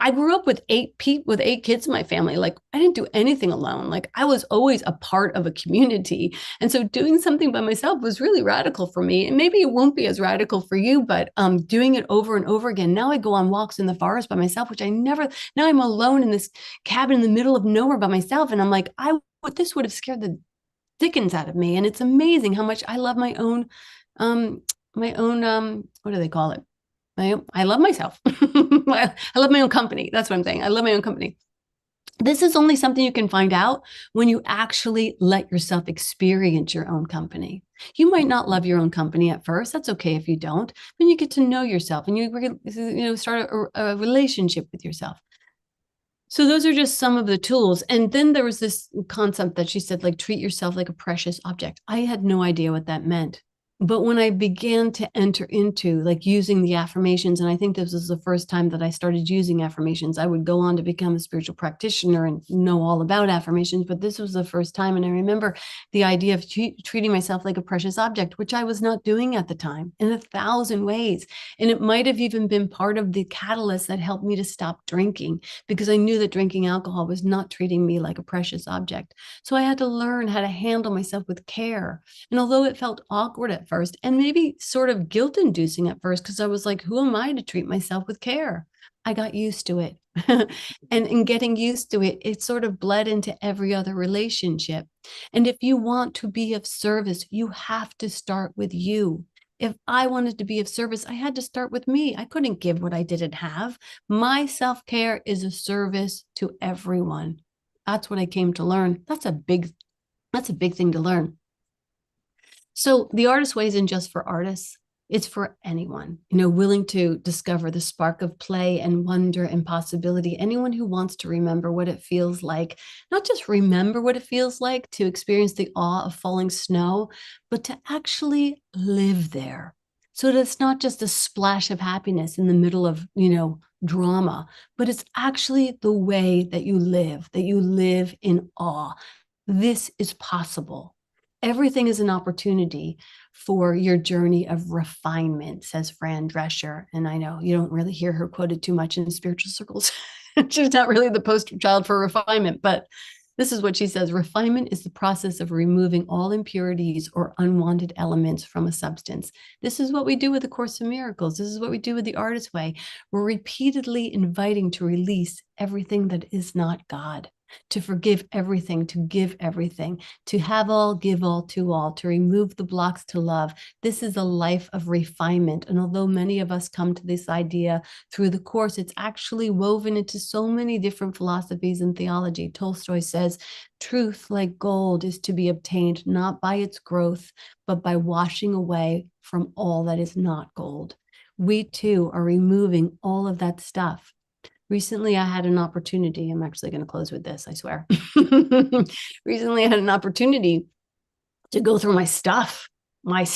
I grew up with eight kids in my family. Like, I didn't do anything alone. Like, I was always a part of a community. And so doing something by myself was really radical for me. And maybe it won't be as radical for you, but doing it over and over again. Now I go on walks in the forest by myself, which now I'm alone in this cabin in the middle of nowhere by myself. And I'm like, this would have scared the dickens out of me. And it's amazing how much I love my own, what do they call it? I love myself. I love my own company. That's what I'm saying. I love my own company. This is only something you can find out when you actually let yourself experience your own company. You might not love your own company at first. That's okay if you don't. Then you get to know yourself and you start a relationship with yourself. So those are just some of the tools. And then there was this concept that she said, like, treat yourself like a precious object. I had no idea what that meant. But when I began to enter into like using the affirmations, and I think this was the first time that I started using affirmations, I would go on to become a spiritual practitioner and know all about affirmations, but this was the first time. And I remember the idea of treating myself like a precious object, which I was not doing at the time, in 1,000 ways. And it might have even been part of the catalyst that helped me to stop drinking, because I knew that drinking alcohol was not treating me like a precious object. So I had to learn how to handle myself with care. And although it felt awkward at first, and maybe sort of guilt-inducing at first, because I was like, who am I to treat myself with care? I got used to it. And in getting used to it, it sort of bled into every other relationship. And if you want to be of service, you have to start with you. If I wanted to be of service, I had to start with me. I couldn't give what I didn't have. My self-care is a service to everyone. That's what I came to learn. That's a big thing to learn. So the Artist Way isn't just for artists. It's for anyone, willing to discover the spark of play and wonder and possibility. Anyone who wants to remember what it feels like, not just remember what it feels like to experience the awe of falling snow, but to actually live there. So that it's not just a splash of happiness in the middle of, drama, but it's actually the way that you live in awe. This is possible. Everything is an opportunity for your journey of refinement, says Fran Drescher. And I know you don't really hear her quoted too much in spiritual circles. She's not really the poster child for refinement, but this is what she says. Refinement is the process of removing all impurities or unwanted elements from a substance. This is what we do with the Course in Miracles. This is what we do with the Artist Way. We're repeatedly inviting to release everything that is not God, to forgive everything, to give everything, to have all, give all, to remove the blocks to love. This is a life of refinement. And although many of us come to this idea through the Course, it's actually woven into so many different philosophies and theology. Tolstoy says, truth like gold is to be obtained not by its growth, but by washing away from all that is not gold. We too are removing all of that stuff. Recently, I had an opportunity. I'm actually going to close with this, I swear. Recently, I had an opportunity to go through my stuff. We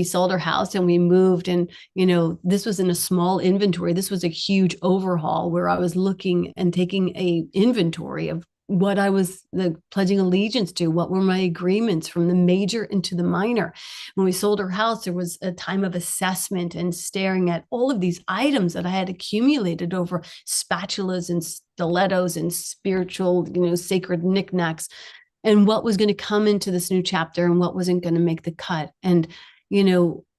sold our house and we moved, and, this was in a small inventory. This was a huge overhaul where I was looking and taking a inventory of what I was pledging allegiance to, what were my agreements from the major into the minor. When we sold our house, there was a time of assessment and staring at all of these items that I had accumulated over spatulas and stilettos and spiritual, sacred knickknacks, and what was going to come into this new chapter and what wasn't going to make the cut. And,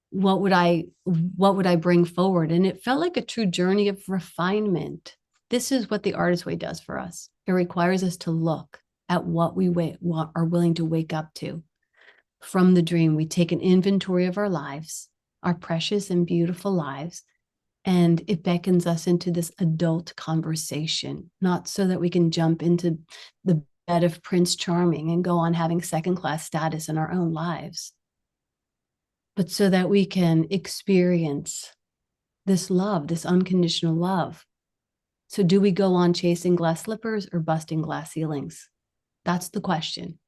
what would I bring forward? And it felt like a true journey of refinement. This is what the Artist Way does for us. It requires us to look at what we are willing to wake up to. From the dream, we take an inventory of our lives, our precious and beautiful lives, and it beckons us into this adult conversation, not so that we can jump into the bed of Prince Charming and go on having second-class status in our own lives, but so that we can experience this love, this unconditional love, So do we go on chasing glass slippers or busting glass ceilings? That's the question.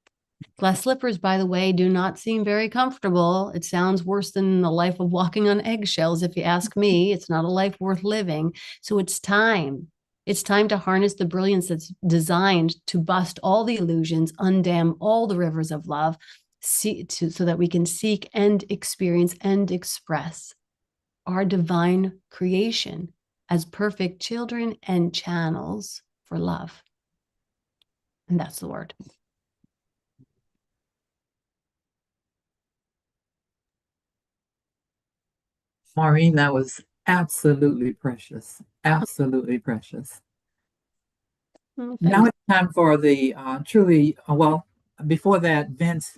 Glass slippers, by the way, do not seem very comfortable. It sounds worse than the life of walking on eggshells, if you ask me. It's not a life worth living. So it's time. It's time to harness the brilliance that's designed to bust all the illusions, undam all the rivers of love, so that we can seek and experience and express our divine creation as perfect children and channels for love. And that's the word. Maureen, that was absolutely precious. Absolutely precious. Now it's time for the well, before that, Vince,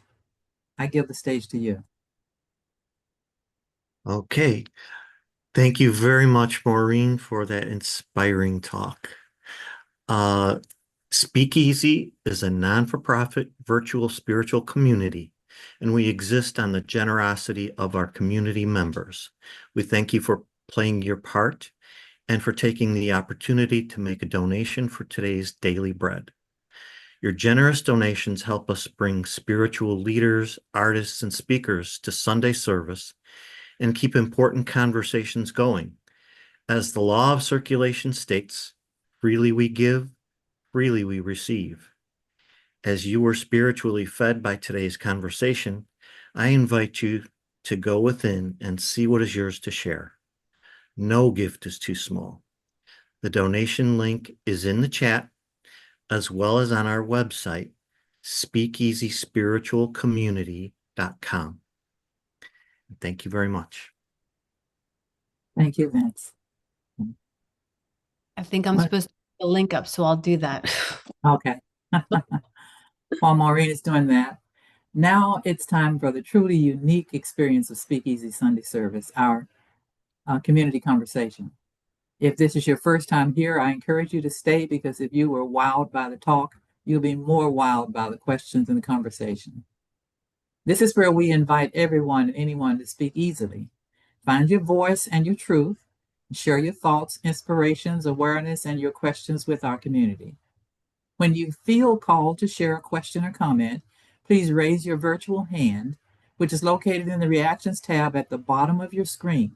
I give the stage to you. Okay. Thank you very much, Maureen, for that inspiring talk. SpeakEasy is a non-for-profit virtual spiritual community, and we exist on the generosity of our community members. We thank you for playing your part and for taking the opportunity to make a donation for today's daily bread. Your generous donations help us bring spiritual leaders, artists, and speakers to Sunday service and keep important conversations going. As the law of circulation states, freely we give, freely we receive. As you were spiritually fed by today's conversation, I invite you to go within and see what is yours to share. No gift is too small. The donation link is in the chat, as well as on our website, speakeasyspiritualcommunity.com. Thank you very much. Thank you, Vince. I think I'm supposed to put the link up, so I'll do that. Okay. While Maureen is doing that, now it's time for the truly unique experience of Speakeasy Sunday service, our community conversation. If this is your first time here, I encourage you to stay, because if you were wowed by the talk, you'll be more wowed by the questions and the conversation. This is where we invite everyone and anyone to speak easily. Find your voice and your truth. Share your thoughts, inspirations, awareness, and your questions with our community. When you feel called to share a question or comment, please raise your virtual hand, which is located in the Reactions tab at the bottom of your screen.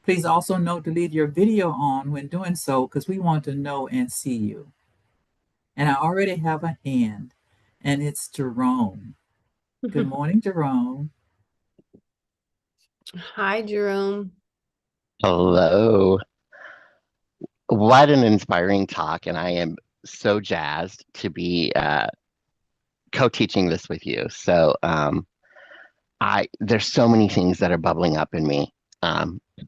Please also note to leave your video on when doing so, because we want to know and see you. And I already have a hand, and it's Jerome. Good morning, Jerome. Hi, Jerome. Hello. What an inspiring talk, and I am so jazzed to be co-teaching this with you. So there's so many things that are bubbling up in me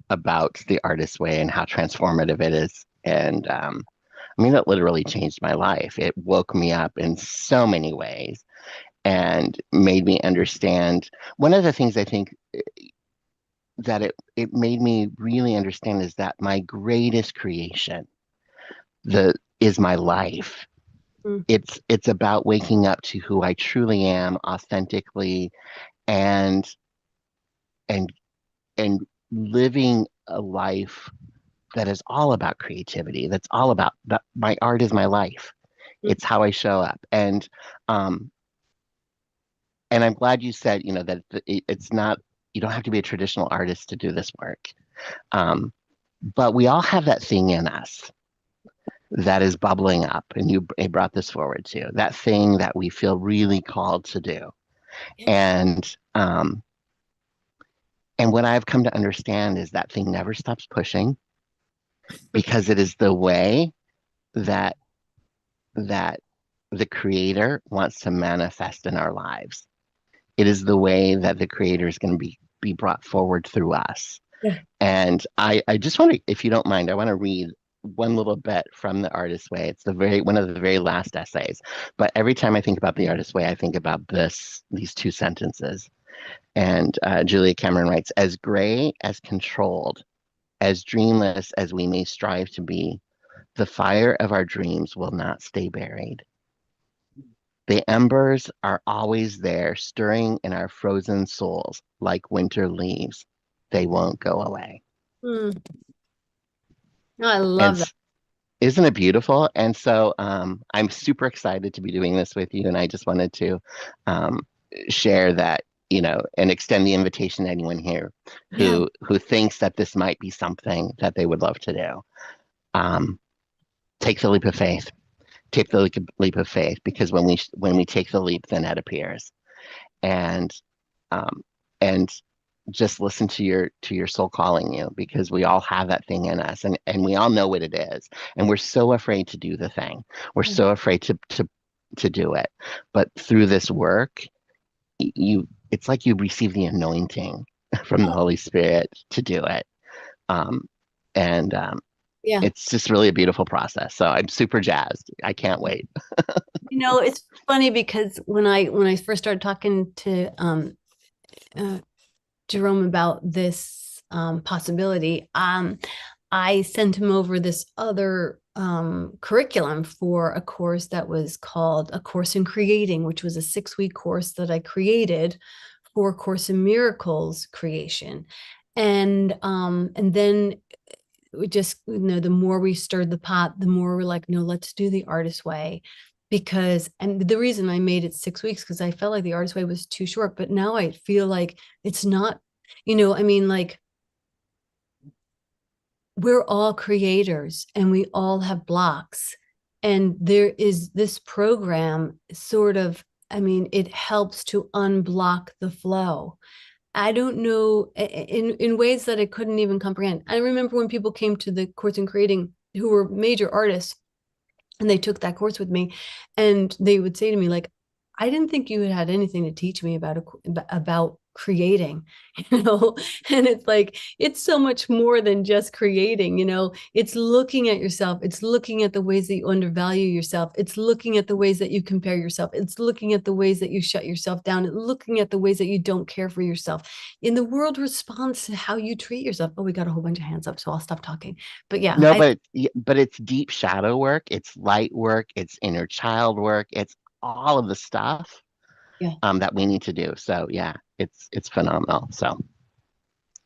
about the artist's way and how transformative it is. And I mean, it literally changed my life. It woke me up in so many ways and made me understand. One of the things I think that it made me really understand is that my greatest creation is my life. It's about waking up to who I truly am authentically and living a life that is all about creativity. That's all about that. My art is my life. It's how I show up. And I'm glad you said, that it's not, you don't have to be a traditional artist to do this work. But we all have that thing in us that is bubbling up, and you brought this forward too, that thing that we feel really called to do. And what I've come to understand is that thing never stops pushing, because it is the way that the creator wants to manifest in our lives. It is the way that the creator is going to be brought forward through us. Yeah. And I just want to, if you don't mind, I want to read one little bit from The Artist's Way. It's one of the very last essays. But every time I think about The Artist's Way, I think about these two sentences. And Julia Cameron writes, "As gray, as controlled, as dreamless as we may strive to be, the fire of our dreams will not stay buried. The embers are always there, stirring in our frozen souls like winter leaves. They won't go away." I love that. Isn't it beautiful? And so I'm super excited to be doing this with you. And I just wanted to um, share that, and extend the invitation to anyone here Yeah. who thinks that this might be something that they would love to do. Um, take the leap of faith. Take the leap of faith, because when we take the leap, then it appears. And um, and just listen to your soul calling you, because we all have that thing in us, and we all know what it is, and we're so afraid to do the thing. We're so afraid to do it. But through this work, it's like you receive the anointing from the Holy Spirit to do it. And Yeah. It's just really a beautiful process. So I'm super jazzed. I can't wait. It's funny because when I first started talking to Jerome about this possibility, I sent him over this other curriculum for a course that was called A Course in Creating, which was a 6-week course that I created for Course in Miracles creation. And then we just, the more we stirred the pot, the more we're like, no, let's do the artist way. And the reason I made it 6 weeks, because I felt like the artist way was too short, but now I feel like it's not, like we're all creators and we all have blocks. And there is this program sort of, it helps to unblock the flow. I don't know, in ways that I couldn't even comprehend. I remember when people came to the Course in Creating who were major artists, and they took that course with me, and they would say to me, like, I didn't think you had anything to teach me about creating, and it's like, it's so much more than just creating, it's looking at yourself. It's looking at the ways that you undervalue yourself. It's looking at the ways that you compare yourself. It's looking at the ways that you shut yourself down. It's looking at the ways that you don't care for yourself. And the world responds to how you treat yourself. Oh, we got a whole bunch of hands up, so I'll stop talking. But yeah, No, but it's deep shadow work. It's light work. It's inner child work. It's all of the stuff yeah. That we need to do. So yeah, it's phenomenal. So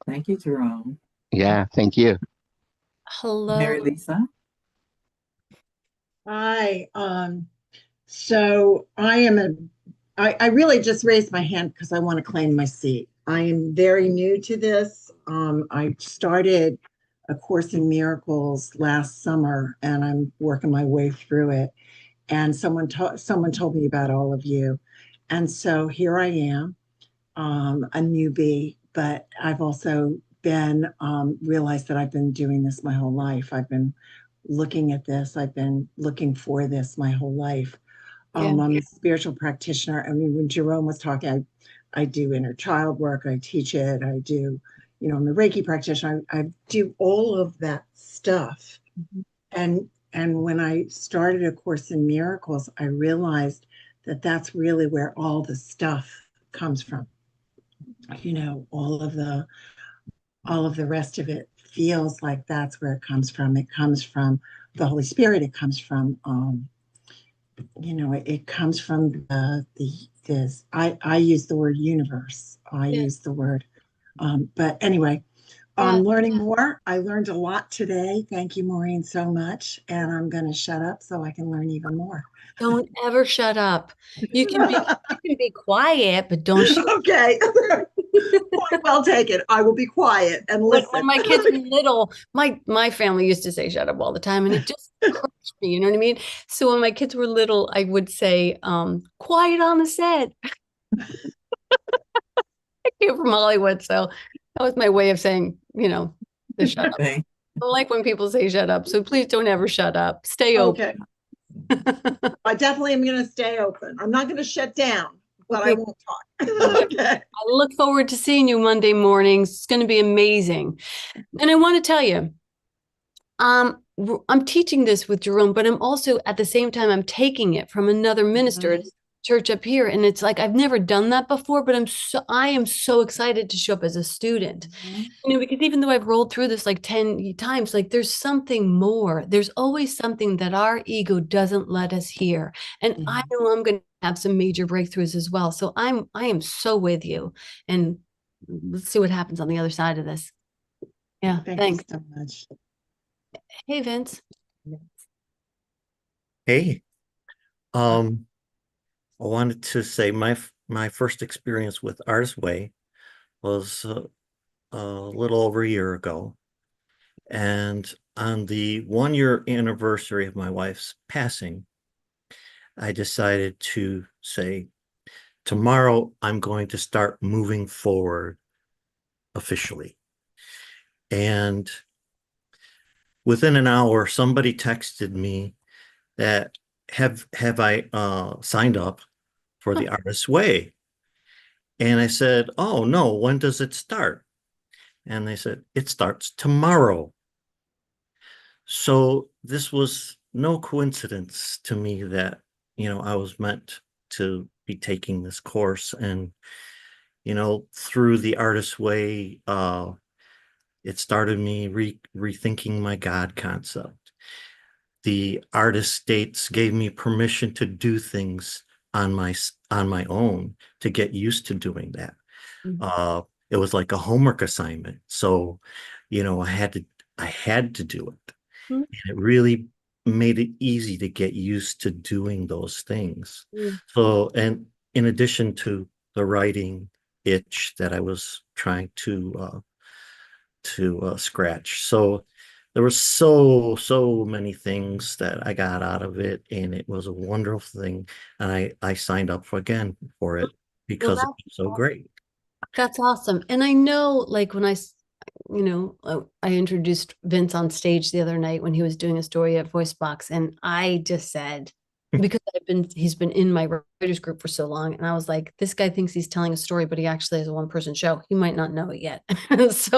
Thank you, Jerome. yeah, thank you. Hello. Mary Lisa. Hi. So I really just raised my hand because I want to claim my seat. I am very new to this. I started A Course in Miracles last summer, and I'm working my way through it. And someone told me about all of you. And so here I am, a newbie, but I've also been realized that I've been doing this my whole life. I've been looking at this. I've been looking for this my whole life. I'm a spiritual practitioner. I mean, when Jerome was talking, I do inner child work. I teach it. I do, I'm a Reiki practitioner. I do all of that stuff. And when I started A Course in Miracles, I realized that that's really where all the stuff comes from. All of the rest of it feels like that's where it comes from. It comes from the Holy Spirit. It comes from it comes from this. I use the word universe. I use the word, but anyway, I'm learning more. I learned a lot today. Thank you, Maureen, so much. And I'm going to shut up so I can learn even more. Don't ever shut up. You can be quiet, but don't shut up. Okay. Point well taken. I will be quiet and listen. When my kids were little, my family used to say shut up all the time, and it just crushed me, you know what I mean? So when my kids were little, I would say, quiet on the set. I came from Hollywood, so that was my way of saying, the shut up. I don't like when people say shut up, so please don't ever shut up. Stay open. Okay. I definitely am going to stay open. I'm not going to shut down, but Okay. I won't talk. Okay. I look forward to seeing you Monday mornings. It's going to be amazing. And I want to tell you, I'm teaching this with Jerome, but I'm also at the same time, I'm taking it from another minister at church up here. And it's like, I've never done that before, but I am so excited to show up as a student, because even though I've rolled through this like 10 times, like there's something more. There's always something that our ego doesn't let us hear. And I know I'm going to have some major breakthroughs as well. So I am so with you, and let's see what happens on the other side of this. Yeah. Thank Thanks. you so much. Hey, Vince. Hey, um, I wanted to say my first experience with Artist Way was a little over a year ago, and on the 1 year anniversary of my wife's passing, I decided to say, tomorrow I'm going to start moving forward officially. And within an hour, somebody texted me that have I signed up for the Artist's Way? And I said, oh no, when does it start? And they said, it starts tomorrow. So this was no coincidence to me that, I was meant to be taking this course. And, through the Artist's Way, it started me rethinking my God concept. The artist states gave me permission to do things on my own, to get used to doing that. It was like a homework assignment. So, I had to do it. Mhm. And it really made it easy to get used to doing those things. Mm. So, and in addition to the writing itch that I was trying to scratch. So there were so many things that I got out of it, and it was a wonderful thing. And I signed up for it Well, because it was so great. that's awesome. And I know, like, when I introduced Vince on stage the other night when he was doing a story at Voice Box, and I just said, because he's been in my writers group for so long, and I was like, this guy thinks he's telling a story, but he actually has a one-person show. He might not know it yet. It's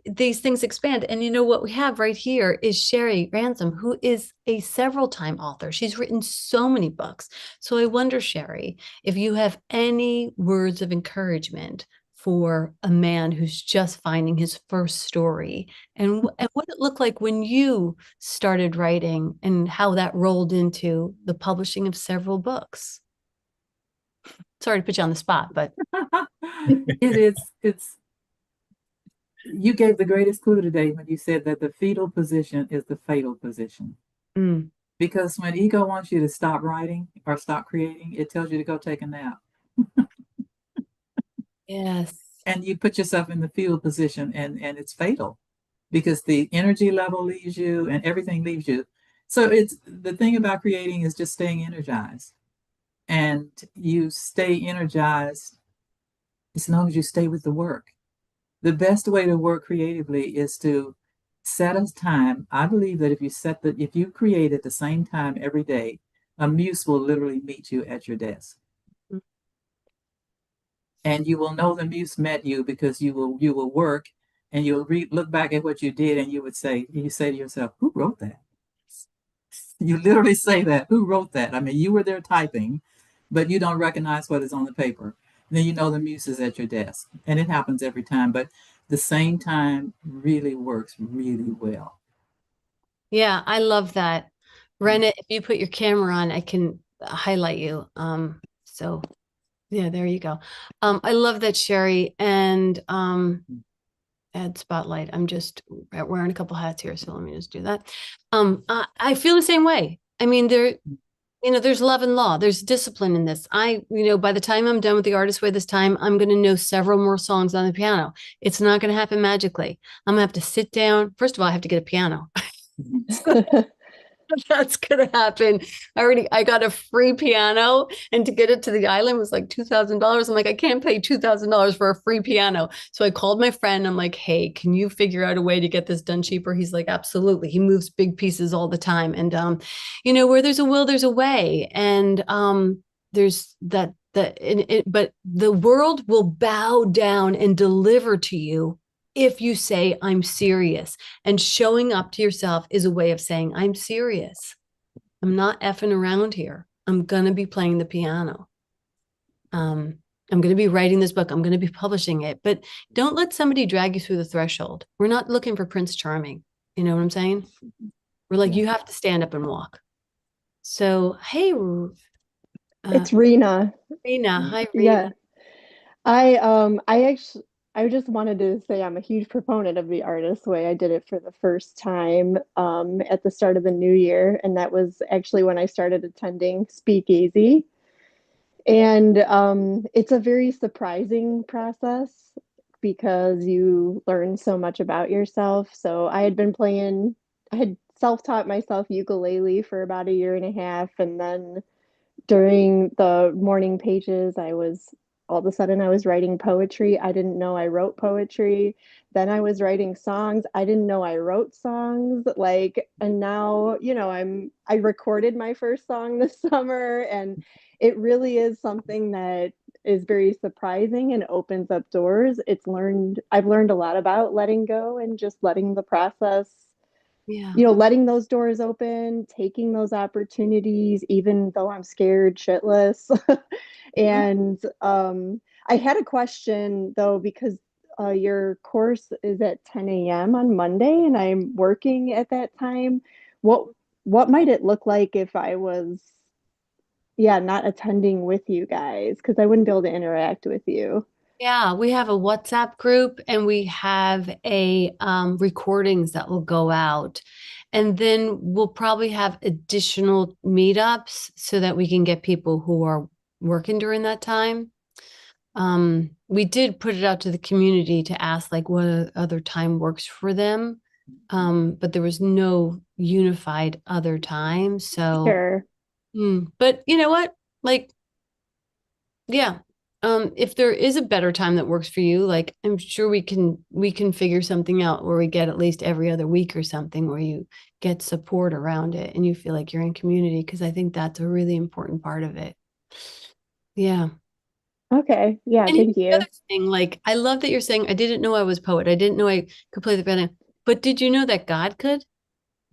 these things expand. And what we have right here is Sherry Ransom, who is a several-time author. She's written so many books. So I wonder, Sherry, if you have any words of encouragement for a man who's just finding his first story, and what it looked like when you started writing, and how that rolled into the publishing of several books. Sorry to put you on the spot, but it's you gave the greatest clue today when you said that the fetal position is the fatal position. Because when ego wants you to stop writing or stop creating, it tells you to go take a nap. yes. And you put yourself in the fetal position, and it's fatal because the energy level leaves you and everything leaves you. So it's the thing about creating is just staying energized. And you stay energized as long as you stay with the work. The best way to work creatively is to set a time. I believe that if you create at the same time every day, a muse will literally meet you at your desk. And you will know the muse met you because you will work, and you'll look back at what you did, and you say to yourself, who wrote that? You literally say that, who wrote that? I mean, you were there typing, but you don't recognize what is on the paper. Then you know the muse is at your desk, and it happens every time. But the same time really works really well. Yeah, I love that. Renna, if you put your camera on, I can highlight you. So yeah, there you go. I love that, Sherry. And add spotlight. I'm just wearing a couple hats here, so let me just do that. I feel the same way. I mean, there's love and law. There's discipline in this. By the time I'm done with the Artist Way this time, I'm going to know several more songs on the piano. It's not going to happen magically. I'm going to have to sit down. First of all, I have to get a piano. That's gonna happen. I got a free piano, and to get it to the island was like $2,000. I'm like, I can't pay $2,000 for a free piano. So I called my friend. I'm like, hey, can you figure out a way to get this done cheaper? He's like, absolutely. He moves big pieces all the time. And where there's a will, there's a way. And there's that but the world will bow down and deliver to you if you say, I'm serious. And showing up to yourself is a way of saying, I'm serious. I'm not effing around here. I'm going to be playing the piano. I'm going to be writing this book. I'm going to be publishing it. But don't let somebody drag you through the threshold. We're not looking for Prince Charming. You know what I'm saying? We're like, you have to stand up and walk. So, hey, it's Rena. Rena. Hi, Rena. Yeah. I I just wanted to say I'm a huge proponent of the Artist Way. I did it for the first time at the start of the new year, and that was actually when I started attending SpeakEasy. And it's a very surprising process because you learn so much about yourself. So I had self-taught myself ukulele for about a year and a half, and then during the morning pages, I was all of a sudden I was writing poetry. I didn't know I wrote poetry. Then I was writing songs. I didn't know I wrote songs. Like, and now, I recorded my first song this summer, and it really is something that is very surprising and opens up doors. I've learned a lot about letting go and just letting the process, Yeah. letting those doors open, taking those opportunities, even though I'm scared shitless. And I had a question though, because your course is at 10 a.m. on Monday, and I'm working at that time. What what might it look like if I was, yeah, not attending with you guys? Because I wouldn't be able to interact with you. Yeah, we have a WhatsApp group and we have a recordings that will go out. And then we'll probably have additional meetups so that we can get people who are working during that time. We did put it out to the community to ask like what other time works for them. But there was no unified other time. So, Sure. but you know what? Like, yeah. If there is a better time that works for you, like I'm sure we can figure something out where we get at least every other week or something where you get support around it and you feel like you're in community, because I think that's a really important part of it. Yeah. Okay. Yeah, And here's thank the you. other thing, like I love that you're saying I didn't know I was a poet. I didn't know I could play the piano. But did you know that God could?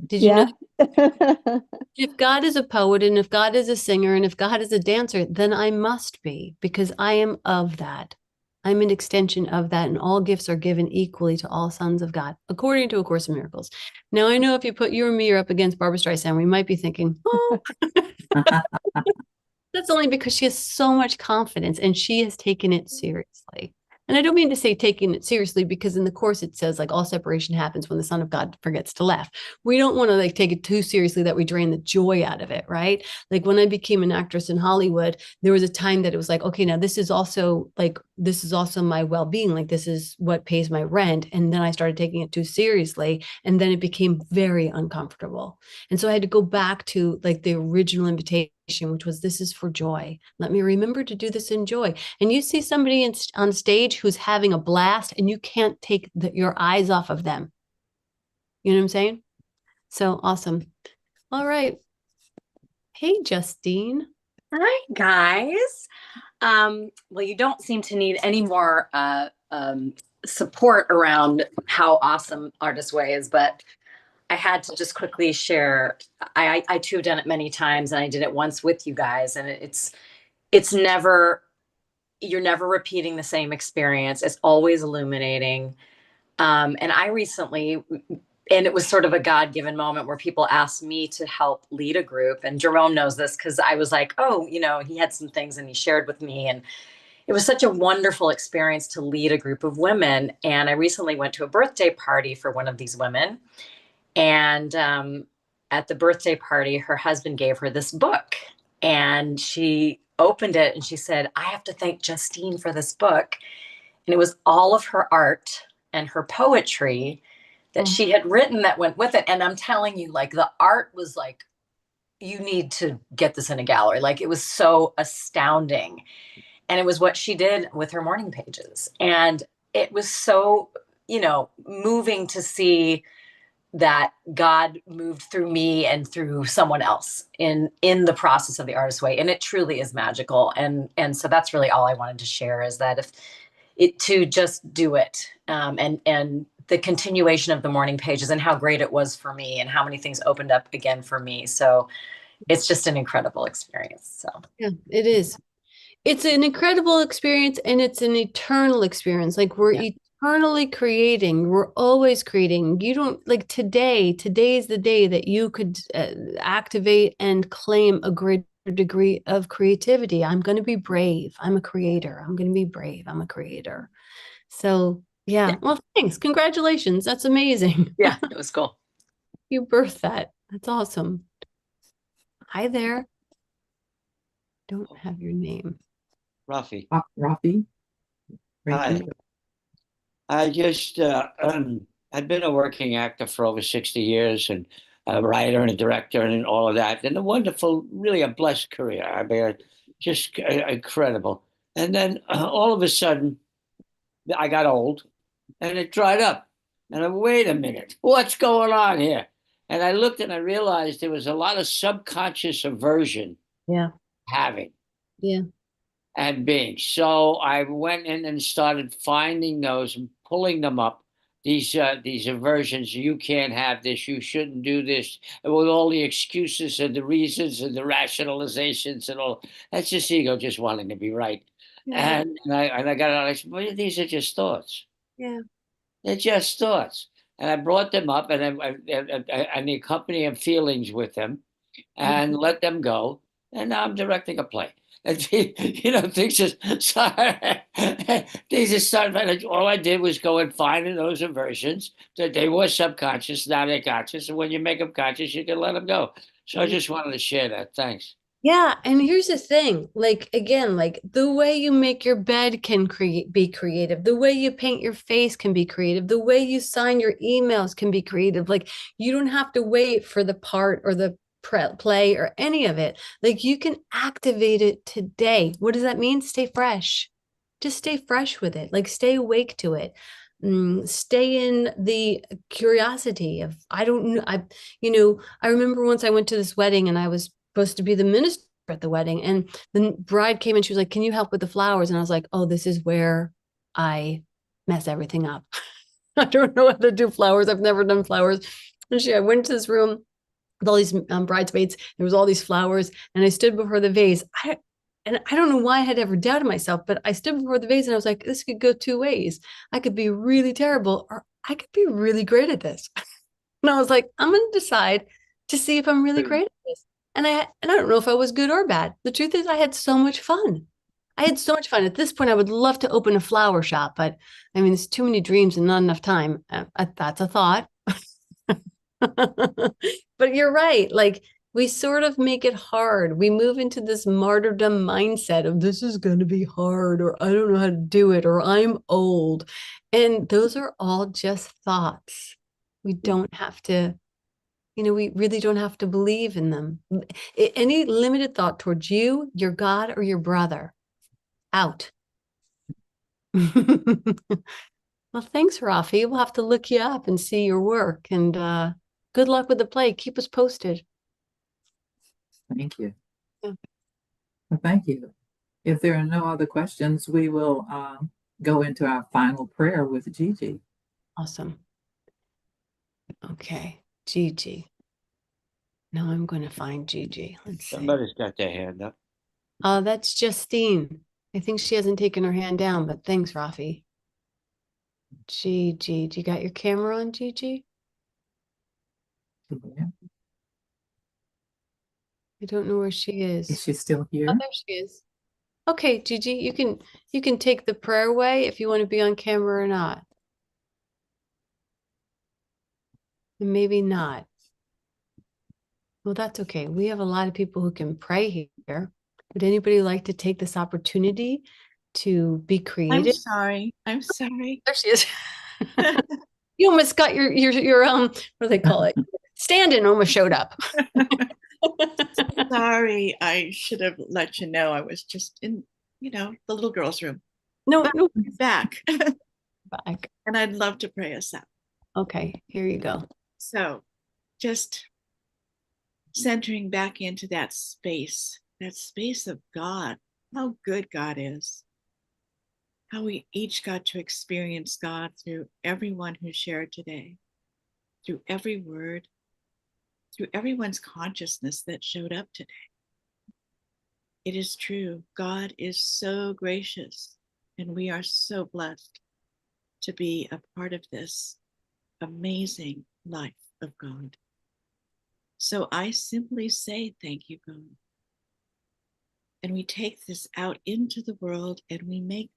Did you know Yeah. if God is a poet and if God is a singer and if God is a dancer, then I must be, because I am of that. I'm an extension of that, and all gifts are given equally to all sons of God, according to A Course in Miracles. Now, I know if you put you and me up against Barbara Streisand, we might be thinking, oh, that's only because she has so much confidence and she has taken it seriously. And I don't mean to say taking it seriously, because in the course it says like all separation happens when the Son of God forgets to laugh. We don't want to like take it too seriously that we drain the joy out of it, right? Like when I became an actress in Hollywood, there was a time that it was like, okay, now this is also my well-being, like this is what pays my rent. And then I started taking it too seriously, and then it became very uncomfortable. And so I had to go back to like the original invitation, which was, this is for joy. Let me remember to do this in joy. And you see somebody on stage who's having a blast and you can't take your eyes off of them. You know what I'm saying? So awesome. All right. Hey, Justine. Hi, guys. Well, you don't seem to need any more support around how awesome Artist Way is, but I had to just quickly share. I too have done it many times, and I did it once with you guys, and it's never, you're never repeating the same experience. It's always illuminating. And I recently, and it was sort of a God-given moment where people asked me to help lead a group. And Jerome knows this because I was like, oh, he had some things and he shared with me. And it was such a wonderful experience to lead a group of women. And I recently went to a birthday party for one of these women. And at the birthday party, her husband gave her this book. And she opened it and she said, I have to thank Justine for this book. And it was all of her art and her poetry that she had written that went with it. And I'm telling you, like, the art was like, you need to get this in a gallery. Like, it was so astounding. And it was what she did with her morning pages. And it was so, moving to see that God moved through me and through someone else in the process of the Artist Way. And it truly is magical. And so that's really all I wanted to share, is that to just do it. And the continuation of the morning pages and how great it was for me and how many things opened up again for me. So it's just an incredible experience. So Yeah, it is. It's an incredible experience, and it's an eternal experience. Like we're eternally creating. We're always creating. You don't today is the day that you could activate and claim a great degree of creativity. I'm going to be brave. I'm a creator. I'm going to be brave. I'm a creator. So yeah. Well, thanks. Congratulations. That's amazing. Yeah, it was cool. You birthed that. That's awesome. Hi there. Don't have your name. Rafi. Rafi. Hi. I just, I've been a working actor for over 60 years and a writer and a director and all of that. And a wonderful, really a blessed career. I mean, just incredible. And then all of a sudden, I got old and it dried up. And I, wait a minute, what's going on here? And I looked and I realized there was a lot of subconscious aversion Yeah. having. Yeah. And being. So I went in and started finding those and pulling them up. These aversions. You can't have this. You shouldn't do this. And with all the excuses and the reasons and the rationalizations and all. That's just ego, just wanting to be right. Yeah. And I got out. I said, well, these are just thoughts. Yeah. They're just thoughts. And I brought them up and and the accompanying feelings with them and let them go. And now I'm directing a play. And things just started. Things just started. All I did was go and find in those aversions that they were subconscious, now they're conscious. And when you make them conscious, you can let them go. So I just wanted to share that. Thanks. Yeah, and here's the thing, like again, like the way you make your bed can be creative. The way you paint your face can be creative. The way you sign your emails can be creative. Like you don't have to wait for the part or the play or any of it. Like you can activate it today. What does that mean? Stay fresh. Just stay fresh with it. Like stay awake to it. Stay in the curiosity of, I don't know. I remember once I went to this wedding and I was supposed to be the minister at the wedding. And the bride came and she was like, can you help with the flowers? And I was like, oh, this is where I mess everything up. I don't know how to do flowers. I've never done flowers. And I went to this room with all these bridesmaids. There was all these flowers. And I stood before the vase. And I don't know why I had ever doubted myself, but I stood before the vase and I was like, this could go two ways. I could be really terrible or I could be really great at this. And I was like, I'm going to decide to see if I'm really great at this. And I don't know if I was good or bad. The truth is I had so much fun. I had so much fun. At this point, I would love to open a flower shop, but I mean, there's too many dreams and not enough time. That's a thought. But you're right. Like we sort of make it hard. We move into this martyrdom mindset of this is going to be hard, or I don't know how to do it, or I'm old. And those are all just thoughts. We don't have to, we really don't have to believe in them. Any limited thought towards you, your God, or your brother, out. Well, thanks, Rafi. We'll have to look you up and see your work. And good luck with the play. Keep us posted. Thank you. Yeah. Well, thank you. If there are no other questions, we will go into our final prayer with Gigi. Awesome. Okay, Gigi. Now I'm going to find Gigi. Let's see. Somebody's got their hand up. That's Justine. I think she hasn't taken her hand down, but thanks, Rafi. Gigi, do you got your camera on, Gigi? Yeah. I don't know where she is. Is she still here? Oh, there she is. Okay, Gigi, you can take the prayer away if you want to be on camera or not. And maybe not. Well, that's okay. We have a lot of people who can pray here. Would anybody like to take this opportunity to be creative? I'm sorry. There she is. You almost got your what do they call it? Stand-in almost showed up. Sorry, I should have let you know. I was just in, the little girl's room. No, Back. back. And I'd love to pray us out. Okay, here you go. So just centering back into that space of God, how good God is, how we each got to experience God through everyone who shared today, through every word, through everyone's consciousness that showed up today. It is true. God is so gracious, and we are so blessed to be a part of this amazing life of God. So I simply say, thank you, God. And we take this out into the world and we make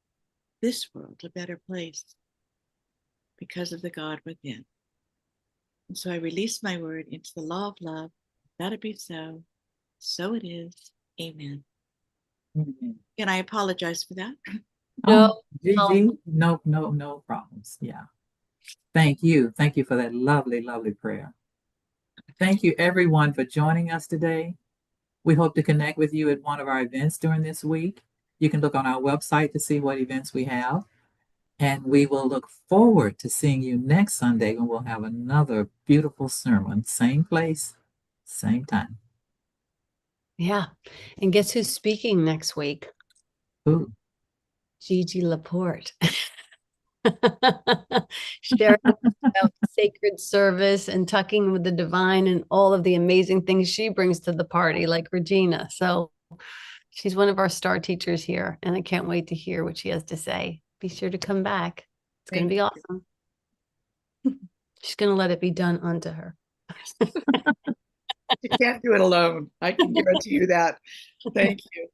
this world a better place because of the God within. And so I release my word into the law of love. Let it be so. So it is. Amen. And I apologize for that. Oh, No, Gigi, no problems. Yeah. Thank you. Thank you for that lovely, lovely prayer. Thank you, everyone, for joining us today. We hope to connect with you at one of our events during this week. You can look on our website to see what events we have. And we will look forward to seeing you next Sunday when we'll have another beautiful sermon. Same place, same time. Yeah. And guess who's speaking next week? Ooh. Gigi Laporte. Sharing about sacred service and tucking with the divine and all of the amazing things she brings to the party, like Regina. So she's one of our star teachers here, and I can't wait to hear what she has to say. Be sure to come back. It's going to be awesome. She's going to let it be done unto her. You can't do it alone. I can guarantee you that. Thank you.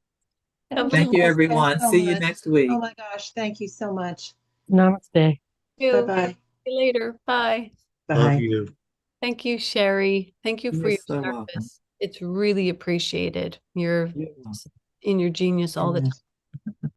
Thank you, everyone. so See you much. next week. Oh my gosh, thank you so much. Namaste. Bye-bye. See you later. Bye. Love Bye. you. Thank you, Sherry. Thank you for You're your so welcome. service. It's really appreciated. You're You're welcome. in your genius all the Amen. time.